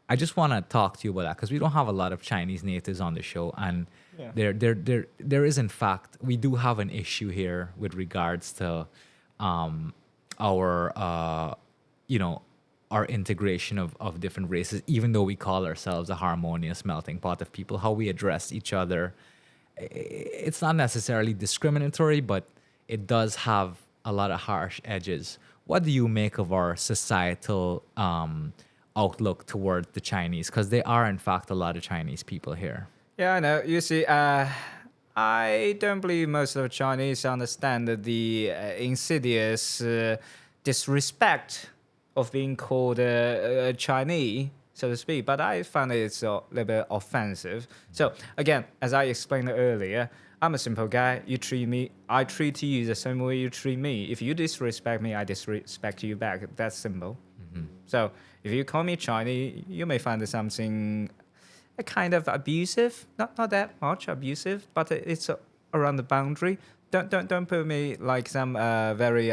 I just want to talk to you about that because we don't have a lot of Chinese natives on the show, and there is, in fact, we do have an issue here with regards to our integration of different races, even though we call ourselves a harmonious melting pot of people. How we address each other, it's not necessarily discriminatory, but it does have a lot of harsh edges. What do you make of our societal outlook toward the Chinese? Because there are, in fact, a lot of Chinese people here. Yeah, I know. You see, I don't believe most of the Chinese understand the insidious disrespect of being called Chinese, so to speak. But I find it's a little bit offensive. So again, as I explained earlier, I'm a simple guy. You treat me, I treat you the same way you treat me. If you disrespect me, I disrespect you back. That's simple. So if you call me Chinese, you may find something kind of abusive. Not that much abusive, but it's around the boundary. Don't put me like some very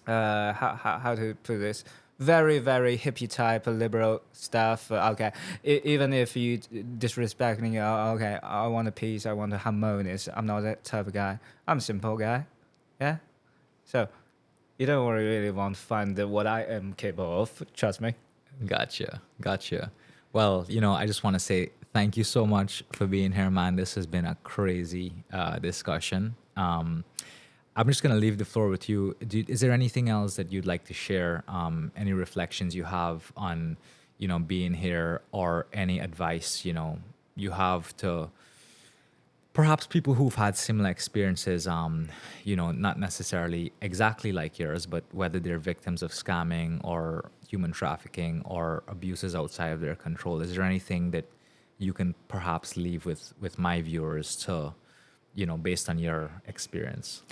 how to put this, very very hippie type liberal stuff. Okay, even if you disrespect me, okay, I want a peace, I want a harmonious. I'm not that type of guy. I'm a simple guy. Yeah, so you don't really want to find what I am capable of. Trust me. Gotcha. Well, I just want to say thank you so much for being here, man. This has been a crazy discussion. I'm just going to leave the floor with you. Is there anything else that you'd like to share? Any reflections you have on, being here, or any advice, you have to perhaps people who've had similar experiences, not necessarily exactly like yours, but whether they're victims of scamming or human trafficking or abuses outside of their control. Is there anything that you can perhaps leave with my viewers to, based on your experience?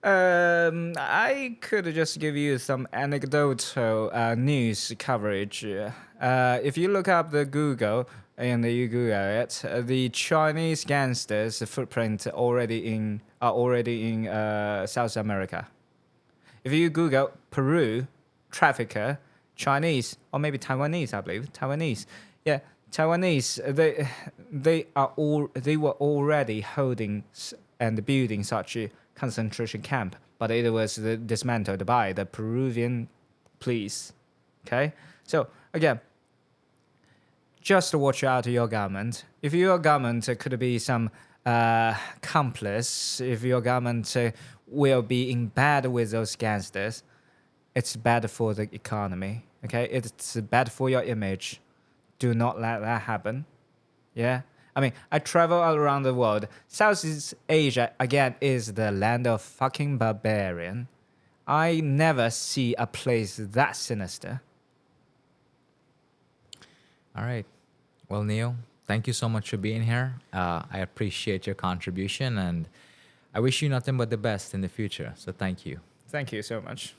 I could just give you some anecdotal news coverage. If you look up the Google, and you Google it, the Chinese gangsters' footprint are already in South America. If you Google Peru trafficker, Chinese or maybe Taiwanese, I believe Taiwanese, yeah, Taiwanese, they were already holding and building such a concentration camp, but it was dismantled by the Peruvian police. Okay, so again, just watch out your government. If your government could be some accomplice, if your government will be in bed with those gangsters, it's bad for the economy. Okay, it's bad for your image. Do not let that happen. Yeah, I mean, I travel all around the world. Southeast Asia again is the land of fucking barbarian. I never see a place that sinister. All right. Well, Neil, thank you so much for being here. I appreciate your contribution, and I wish you nothing but the best in the future. So thank you. Thank you so much.